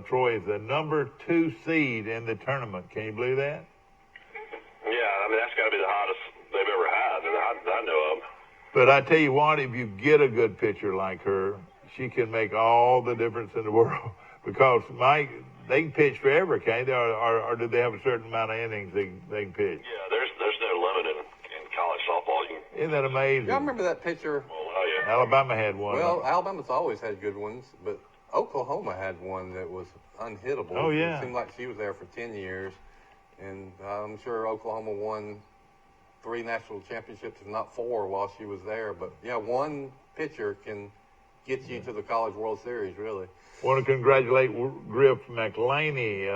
Troy is the number 2 seed in the tournament. Can you believe that? Yeah, I mean, that's got to be the hottest they've ever had that I know of. But I tell you what, if you get a good pitcher like her, she can make all the difference in the world. Because, Mike, they can pitch forever, can't they? Or do they have a certain amount of innings they can pitch? Yeah, there's no limit in college softball. Isn't that amazing? Y'all remember that pitcher? Alabama had one. Well, Alabama's always had good ones, but Oklahoma had one that was unhittable. Oh, yeah. It seemed like she was there for 10 years, and I'm sure Oklahoma won 3 national championships, if not 4, while she was there. But, yeah, one pitcher can get you to the College World Series, really. Want to congratulate Griff McLaney,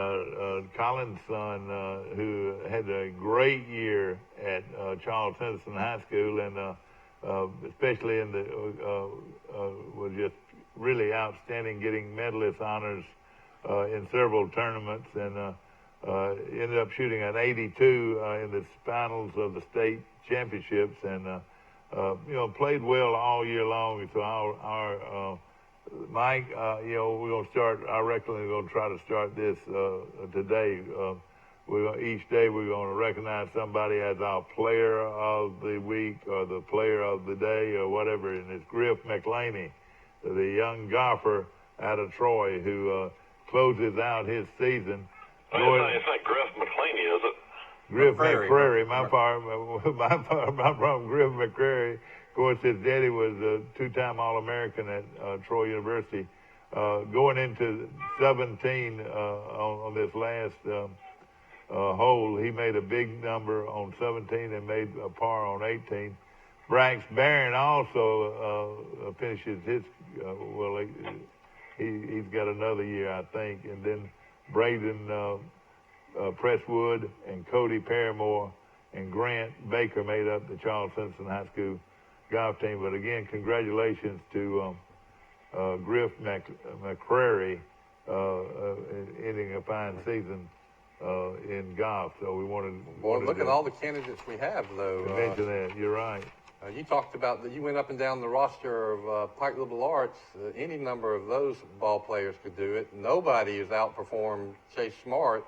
Colin's son, who had a great year at Charles Henderson High School, and especially in was just really outstanding, getting medalist honors in several tournaments, and ended up shooting an 82 in the finals of the state championships, and played well all year long. So our Mike, we're gonna start. I reckon we're gonna try to start this today. Each day we're gonna recognize somebody as our player of the week or the player of the day or whatever. And it's Griff McClaney, the young golfer out of Troy who closes out his season. It's not Griff McClaney, is it? Griff McCrary, my brother Griff McCrary. Of course, his daddy was a two-time All-American at Troy University. Going into 17 on this last hole, he made a big number on 17 and made a par on 18. Brax Barron also finishes his, he's got another year, I think. And then Braden Presswood and Cody Paramore and Grant Baker made up the Charles Simpson High School golf team. But again, congratulations to Griff McCrary ending a fine season in golf. So we wanted look at all the candidates we have, though. To mention that, you're right. You talked about that. You went up and down the roster of Pike Liberal Arts. Any number of those ball players could do it. Nobody has outperformed Chase Smart.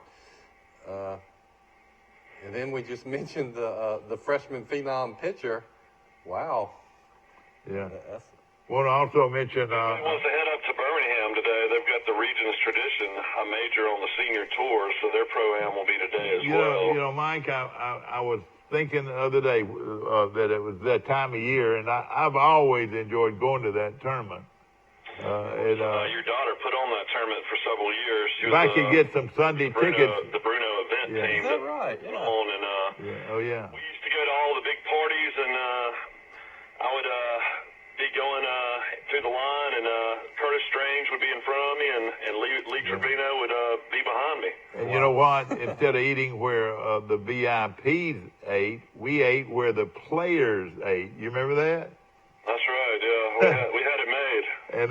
And then we just mentioned the freshman phenom pitcher. Wow. Yeah. Want to also mention. He wants to head up to Birmingham today. They've got the Regions Tradition, a major on the senior tour, so their pro-am will be today as well. Mike, I was thinking the other day that it was that time of year, and I've always enjoyed going to that tournament. Your daughter put on that tournament for several years. She if I could get some Sunday tickets. The Bruno event team. Is that right? Yeah. On, and, Oh, yeah. We used to go to all the big parties, and I would be going through the line, and Curtis Strange would be in front of me, and Lee Trevino would be behind me. And you know what? Instead of eating where the VIPs ate, we ate where the players ate. You remember that? That's right. Yeah, we had it made. And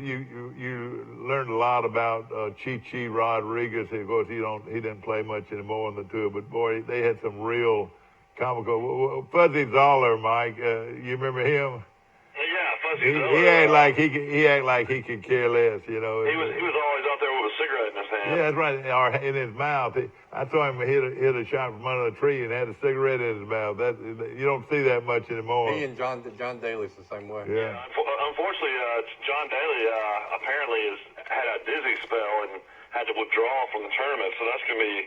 you learned a lot about Chi Rodriguez. Of course, he didn't play much anymore on the tour, but boy, they had some real comical. Fuzzy Zoller, Mike, you remember him? Yeah, Fuzzy Zoller. He act like he could care less, He was always out there with a cigarette in his hand. Yeah, that's right. Or in his mouth. I saw him hit a shot from under the tree and had a cigarette in his mouth. You don't see that much anymore. He and John Daly's the same way. Yeah. Unfortunately, John Daly apparently had a dizzy spell and had to withdraw from the tournament. So that's going to be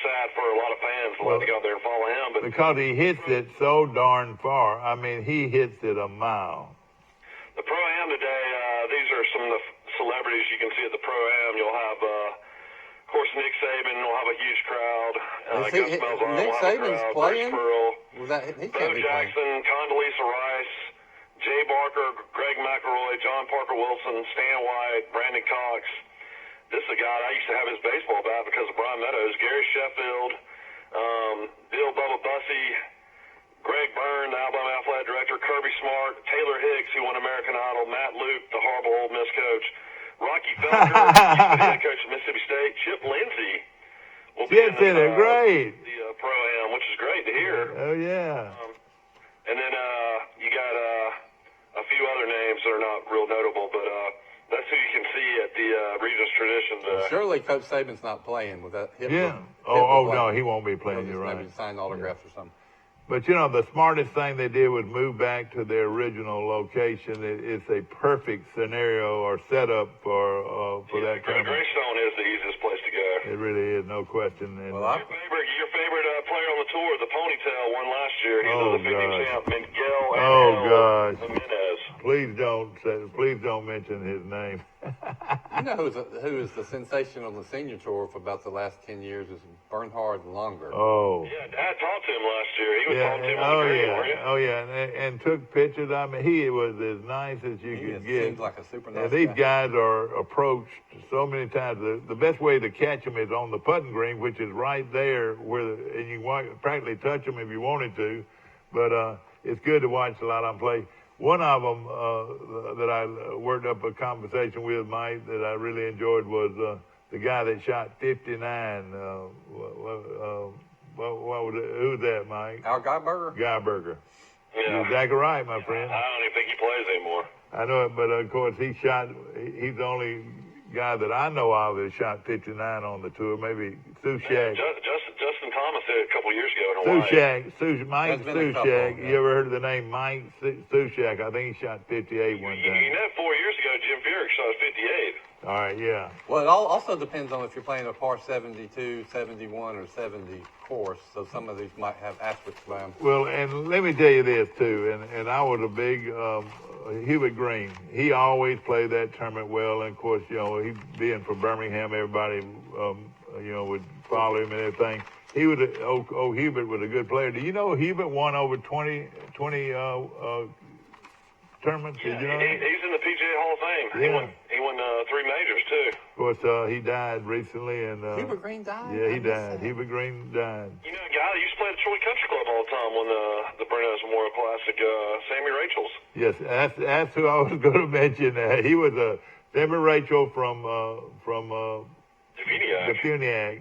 sad for a lot of fans to let to go out there and follow him. But because he hits it so darn far. I mean, he hits it a mile. The Pro-Am today, these are some of the celebrities you can see at the Pro-Am. You'll have, of course, Nick Saban will have a huge crowd. Nick Saban's playing? He Bo can't be Jackson, playing. Condoleezza Rice, Jay Barker, Greg McElroy, John Parker Wilson, Stan White, Brandon Cox. This is a guy I used to have his baseball bat because of Brian Meadows. Gary Sheffield, Bill Bubba Bussey, Greg Byrne, the Alabama Athletic Director, Kirby Smart, Taylor Hicks, who won American Idol, Matt Luke, the horrible Ole Miss coach, Rocky Felker, used to be the head coach of Mississippi State, Chip Lindsey will be in the Pro-Am, which is great to hear. Oh, yeah. And then you got a few other names that are not real notable, but that's who you can see at the Regions Tradition. Surely Coach Saban's not playing with that hip. Yeah. No, he won't be playing. You're right. Maybe sign autographs or something. But, the smartest thing they did was move back to their original location. It's a perfect scenario or setup for that kind of... Greystone is the easiest place to go. It really is, no question. And your favorite player on the tour, the Ponytail, won last year. He was the defending champ, Miguel Jimenez. Please don't mention his name. You know who is the sensation on the senior tour for about the last 10 years is Bernhard Langer. Oh. Yeah, Dad talked to him last year. He was talking to him on the green, weren't you? Oh, yeah, and took pictures. I mean, he was as nice as you could get. Seems like a super nice and these guys are approached so many times. The best way to catch them is on the putting green, which is right there, and you can practically touch them if you wanted to. But it's good to watch a lot of them play. One of them that I worked up a conversation with, Mike, that I really enjoyed was the guy that shot 59. Who's that, Mike? Al Guyberger? Guyberger. Yeah. You're exactly right, my friend. I don't even think he plays anymore. I know it, but of course he's the only guy that I know of that shot 59 on the tour. Maybe Sushak. Justin Thomas did a couple years ago in Hawaii. Mike Sushak. You ever heard of the name Mike Sushak? I think he shot 58 one time. You know, 4 years ago, Jim Furyk shot 58. All right, yeah. Well, it also depends on if you're playing a par 72, 71, or 70 course. So some of these might have asterisks by them. Well, and let me tell you this too. And I was a big Hubert Green. He always played that tournament well. And of course, you know, he being from Birmingham, everybody you know, would follow him and everything. He was Hubert was a good player. Do you know Hubert won over 20 tournaments? Yeah, did you know he's in the PGA Hall of Fame. Yeah. He won 3 majors too. Of course, he died recently, and Hubert Green died. yeah, he died. Hubert Green died. You know, a guy that used to play at the Troy Country Club all the time won the Burnett Memorial Classic. Sammy Rachels. Yes, that's who I was going to mention. He was a Sammy Rachel from Definiak. Definiak.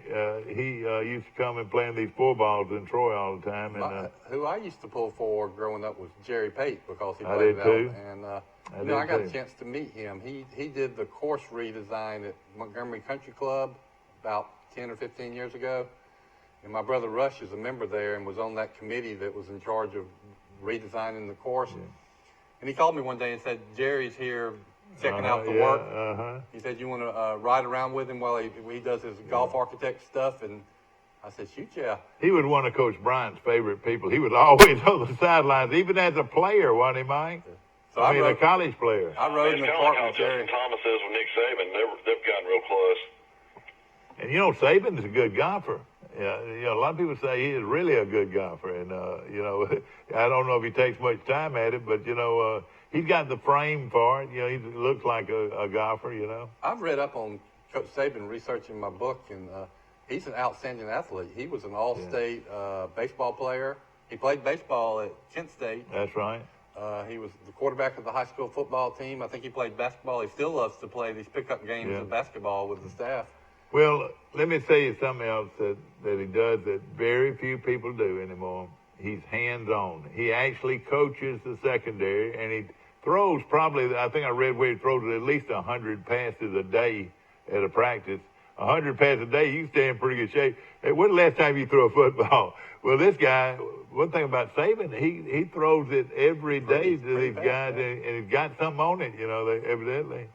He used to come and play in these 4 balls in Troy all the time. And Who I used to pull for growing up was Jerry Pate because he I played did out. too. And I you know, I did got too. a chance to meet him. He did the course redesign at Montgomery Country Club about 10 or 15 years ago. And my brother Rush is a member there and was on that committee that was in charge of redesigning the course. Yeah. And he called me one day and said, Jerry's here checking out the work. Uh-huh. He said, you want to ride around with him while he does his golf architect stuff? And I said, shoot, yeah. He was one of Coach Bryant's favorite people. He was always on the sidelines, even as a player, wasn't he, Mike? So I mean, a college player. I rode in It's the kind of like cart how with Jerry. Justin Thomas is with Nick Saban. They've gotten real close. And, you know, Saban's a good golfer. Yeah, you know, a lot of people say he is really a good golfer. And, you know, I don't know if he takes much time at it, but, you know, he's got the frame for it. You know, he looks like a golfer, you know. I've read up on Coach Saban researching my book, and he's an outstanding athlete. He was an all-state baseball player. He played baseball at Kent State. That's right. He was the quarterback of the high school football team. I think he played basketball. He still loves to play these pickup games of basketball with the staff. Well, let me tell you something else that he does that very few people do anymore. He's hands-on. He actually coaches the secondary, and he throws probably, I think I read where he throws at least 100 passes a day at a practice. 100 passes a day, you can stay in pretty good shape. Hey, when's the last time you threw a football? Well, this guy, one thing about Saban, he throws it every day to these guys, and he's got something on it, you know, evidently.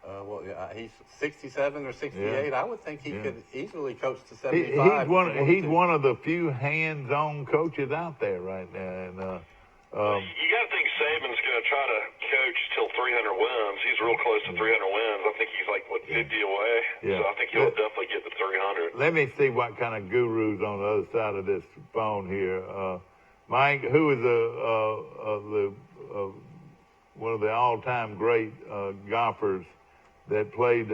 Well, yeah, he's 67 or 68. I would think he could easily coach to 75. He's one of the few hands-on coaches out there right now. And You got to think Saban's going to try to coach till 300 wins. He's real close to 300 wins. I think he's like, 50 away? Yeah. So I think he'll definitely get to 300. let me see what kind of gurus on the other side of this phone here. Mike, who is one of the all-time great golfers that played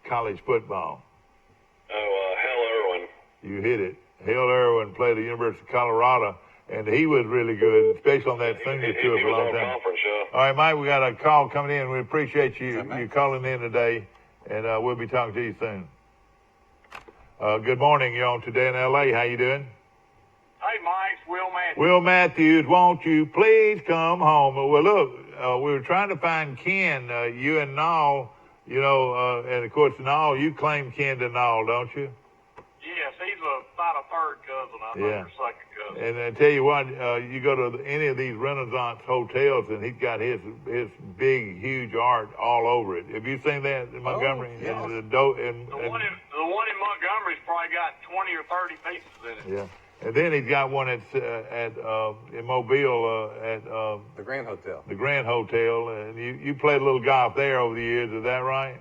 college football? Hal Irwin. You hit it. Hale Irwin played at the University of Colorado, and he was really good, especially on that senior tour He for a was long on a time. conference show. All right, Mike, we got a call coming in. We appreciate you calling in today, and we'll be talking to you soon. Good morning. You're on Today in L.A. How you doing? Hey, Mike, it's Will Matthews. Will Matthews, won't you please come home? Well, look, we were trying to find Ken, you and Nall, you know, and of course, Nall, you claim Ken to Nall, don't you? Yes, he's about a third cousin, I think, Yeah. or second cousin. And I tell you what, you go to any of these Renaissance hotels, and he's got his big, huge art all over it. Have you seen that in Montgomery? yes. The one in Montgomery's probably got 20 or 30 pieces in it. Yeah. And then he's got one in Mobile at The Grand Hotel. the Grand Hotel, and you played a little golf there over the years. Is that right?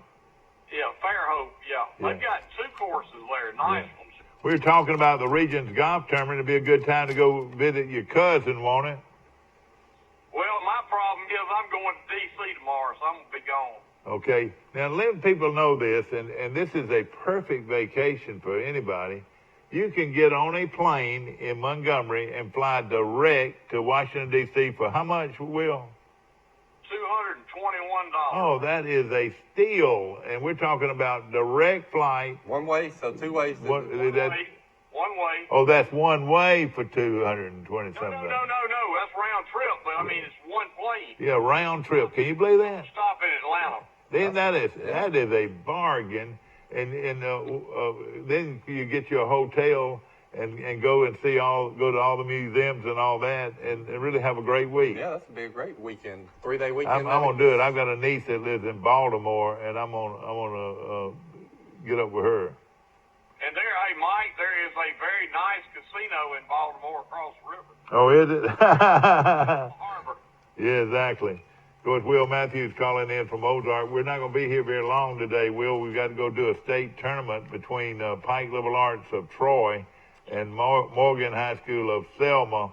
Yeah, Fairhope, yeah. They've got 2 courses there, nice ones. We were talking about the Regions Golf Tournament. It'd be a good time to go visit your cousin, won't it? Well, my problem is I'm going to D.C. tomorrow, so I'm going to be gone. Okay. Now, let people know this, and this is a perfect vacation for anybody. You can get on a plane in Montgomery and fly direct to Washington, D.C. for how much, Will? $221. Oh, that is a steal. And we're talking about direct flight. One way, so 2 ways. What, One way. oh, that's one way for $227. No. round trip, but I mean, it's one plane. Yeah, round trip. Can you believe that? Stop in Atlanta. Then that is a bargain, and then you get you a hotel and go and go to all the museums and all that, and really have a great week. Yeah, that's gonna be a great weekend, 3-day weekend. I'm gonna do it. I've got a niece that lives in Baltimore, and I'm gonna get up with her. And there, hey Mike, there is a very nice casino in Baltimore across the river. Oh, is it? Harbor. Yeah, exactly. Of course, Will Matthews calling in from Ozark. We're not going to be here very long today, Will. We've got to go do a state tournament between Pike Liberal Arts of Troy and Morgan High School of Selma,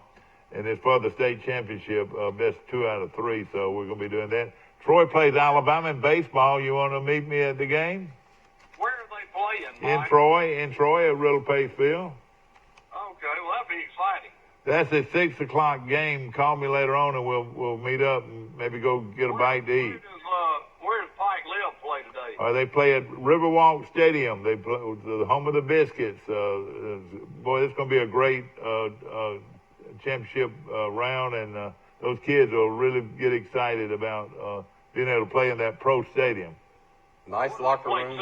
and it's for the state championship, best 2 out of 3, so we're going to be doing that. Troy plays Alabama in baseball. You want to meet me at the game? Where are they playing, Mike? In Troy at Riddle Pacefield. Okay, well, that'd be exciting. That's a 6 o'clock game. Call me later on, and we'll meet up and maybe go get a bite to eat. Where does Pike Live play today? They play at Riverwalk Stadium. They play the home of the Biscuits. Boy, it's going to be a great championship round, and those kids will really get excited about being able to play in that pro stadium. Nice locker room.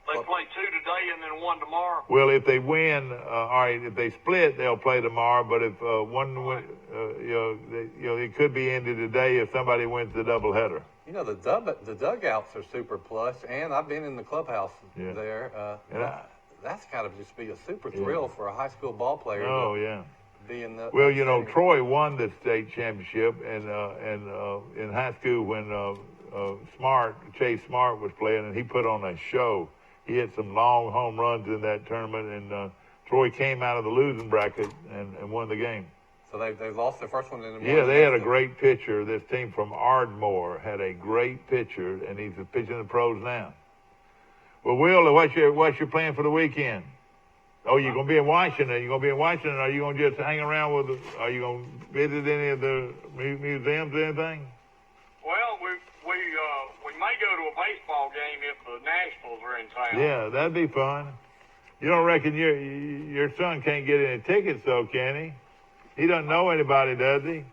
They play 2 today and then 1 tomorrow. Well, if they win, all right. If they split, they'll play tomorrow. But if one win, it could be ended today if somebody wins the doubleheader. You know, the dugouts are super plush, and I've been in the clubhouse there. That's got to just be a super thrill for a high school ball player. Oh, yeah. Be in the, well, you know, Troy won the state championship, and in high school when Chase Smart was playing, and he put on a show. He hit some long home runs in that tournament, and Troy came out of the losing bracket and won the game. So they lost their first one in the Yeah, they had a great pitcher. This team from Ardmore had a great pitcher, and he's pitching the pros now. Well, Will, what's your plan for the weekend? Oh, you're going to be in Washington. You're going to be in Washington. Are you going to just hang around are you going to visit any of the museums or anything? Well, we may go to a baseball game if the Nationals are in town. Yeah, that'd be fun. You don't reckon your son can't get any tickets, though, can he? He doesn't know anybody, does he?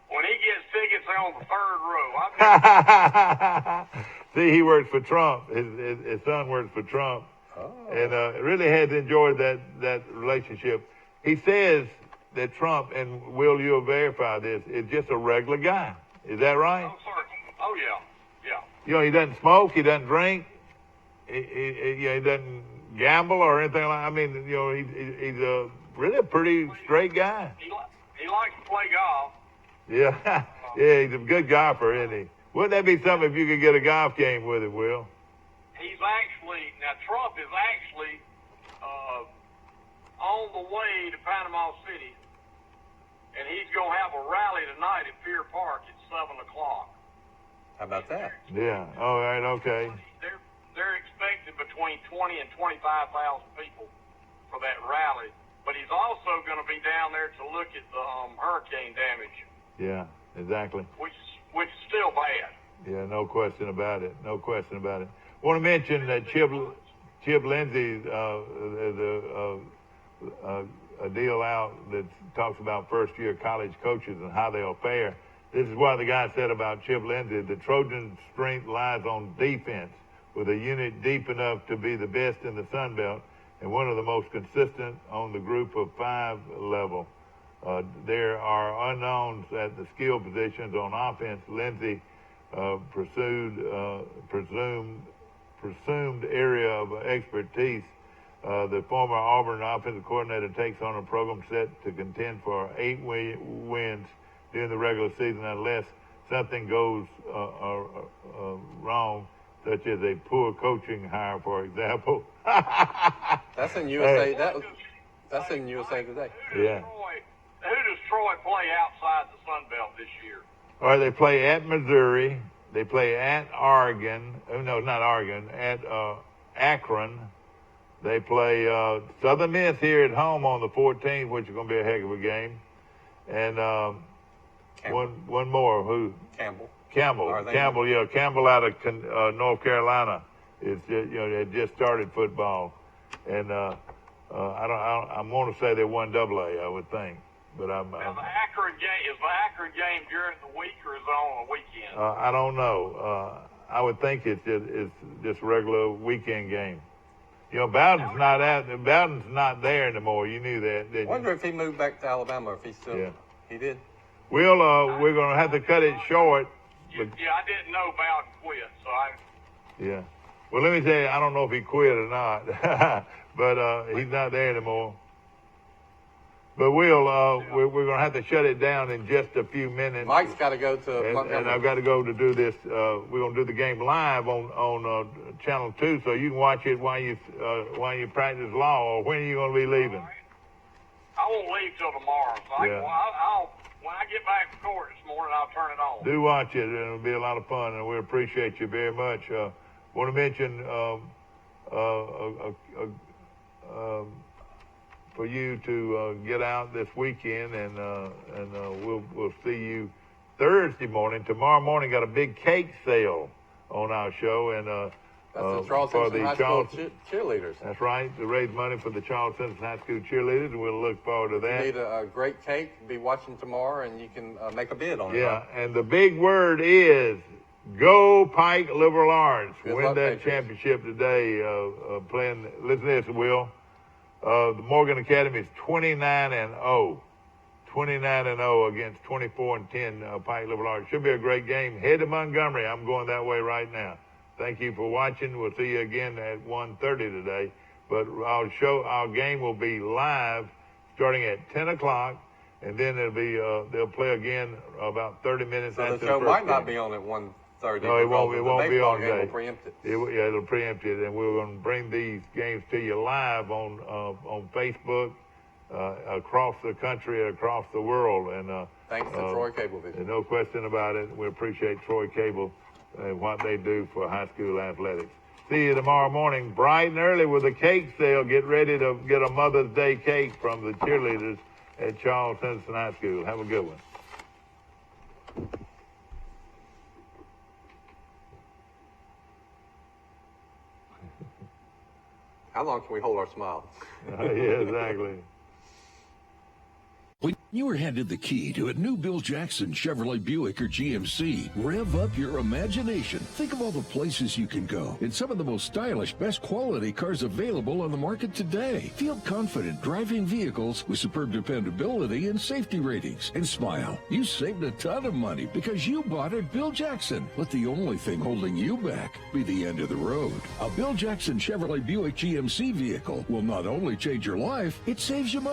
When he gets tickets, they're on the 3rd row. See, he works for Trump. His son works for Trump. Oh. And really has enjoyed that relationship. He says that Trump, and Will, you'll verify this, is just a regular guy. Is that right? Oh, sir. Oh, yeah. Yeah. You know, he doesn't smoke, he doesn't drink, he doesn't gamble or anything like that. I mean, you know, he's really a pretty straight guy. He likes to play golf. Yeah. Yeah, he's a good golfer, isn't he? Wouldn't that be something if you could get a golf game with him, Will? Trump is actually on the way to Panama City, and he's going to have a rally tonight at Pier Park at 7 o'clock. How about that? Yeah. All right. Okay. They're expecting between 20 and 25,000 people for that rally, but he's also going to be down there to look at the hurricane damage. Yeah. Exactly. Which is still bad. Yeah. No question about it. No question about it. I want to mention that Chip Lindsey, a deal out that talks about first-year college coaches and how they'll fare. This is what the guy said about Chip Lindsey. The Trojan strength lies on defense, with a unit deep enough to be the best in the Sun Belt and one of the most consistent on the group of 5 level. There are unknowns at the skill positions on offense. Lindsey presumed area of expertise. The former Auburn offensive coordinator takes on a program set to contend for 8 wins during the regular season unless something goes wrong, such as a poor coaching hire, for example. That's in USA. That's in USA Today. Yeah. Who does Troy play outside the Sun Belt this year? All right, they play at Missouri. They play at Oregon. Oh, no, not Oregon. At Akron. They play Southern Miss here at home on the 14th, which is going to be a heck of a game. And one more. Who? Campbell. Campbell, yeah. Campbell out of North Carolina. It's had just started football, and I'm going to say they won AA, I would think. But Now, the Akron game, is the Akron game during the week or is it on a weekend? I don't know. I would think it's just a regular weekend game. You know, Bowden's not there anymore. You knew that, didn't I wonder you? if he moved back to Alabama, if he's still. Yeah. He did. We're going to have to cut it short. Yeah, I didn't know Bowden quit, so Yeah. Well, let me tell you, I don't know if he quit or not, but he's not there anymore. But we're going to have to shut it down in just a few minutes. Mike's got to go to Montgomery. And I've got to go to do this. We're going to do the game live on Channel 2, so you can watch it while you practice law. Or when are you going to be leaving? I won't leave till tomorrow. So Yeah. I'll when I get back from court this morning, I'll turn it on. Do watch it, and it'll be a lot of fun, and we appreciate you very much. Want to mention for you to get out this weekend, and we'll see you Thursday morning. Tomorrow morning, got a big cake sale on our show, and That's the Charles for Simpson the High Charles, School cheerleaders. That's right, to raise money for the Charles Simpson High School cheerleaders, and we'll look forward to that. You need a great cake. Be watching tomorrow, and you can make a bid on it. Yeah, and the big word is go Pike Liberal Arts. Good Win luck, that Patriots. championship today. Playing. Listen to this, Will. The Morgan Academy is 29-0. 29-0 against 24-10 Pike Liberal Arts. Should be a great game. Head to Montgomery. I'm going that way right now. Thank you for watching. We'll see you again at 1:30 today. But our game will be live starting at 10 o'clock, and then they'll play again about 30 minutes So after the show first might not game. be on at 1:30. No, it won't be on game today. will preempt it. It'll preempt it, and we're going to bring these games to you live on Facebook across the country, across the world. And Thanks to Troy Cablevision. and no question about it. We appreciate Troy Cable and what they do for high school athletics. See you tomorrow morning, bright and early, with a cake sale. Get ready to get a Mother's Day cake from the cheerleaders at Charles Simpson High School. Have a good one. How long can we hold our smile? Yeah, exactly. When you were handed the key to a new Bill Jackson Chevrolet Buick or GMC, rev up your imagination. Think of all the places you can go in some of the most stylish, best quality cars available on the market today. Feel confident driving vehicles with superb dependability and safety ratings. And smile. You saved a ton of money because you bought at Bill Jackson. Let the only thing holding you back be the end of the road. A Bill Jackson Chevrolet Buick GMC vehicle will not only change your life, it saves you money.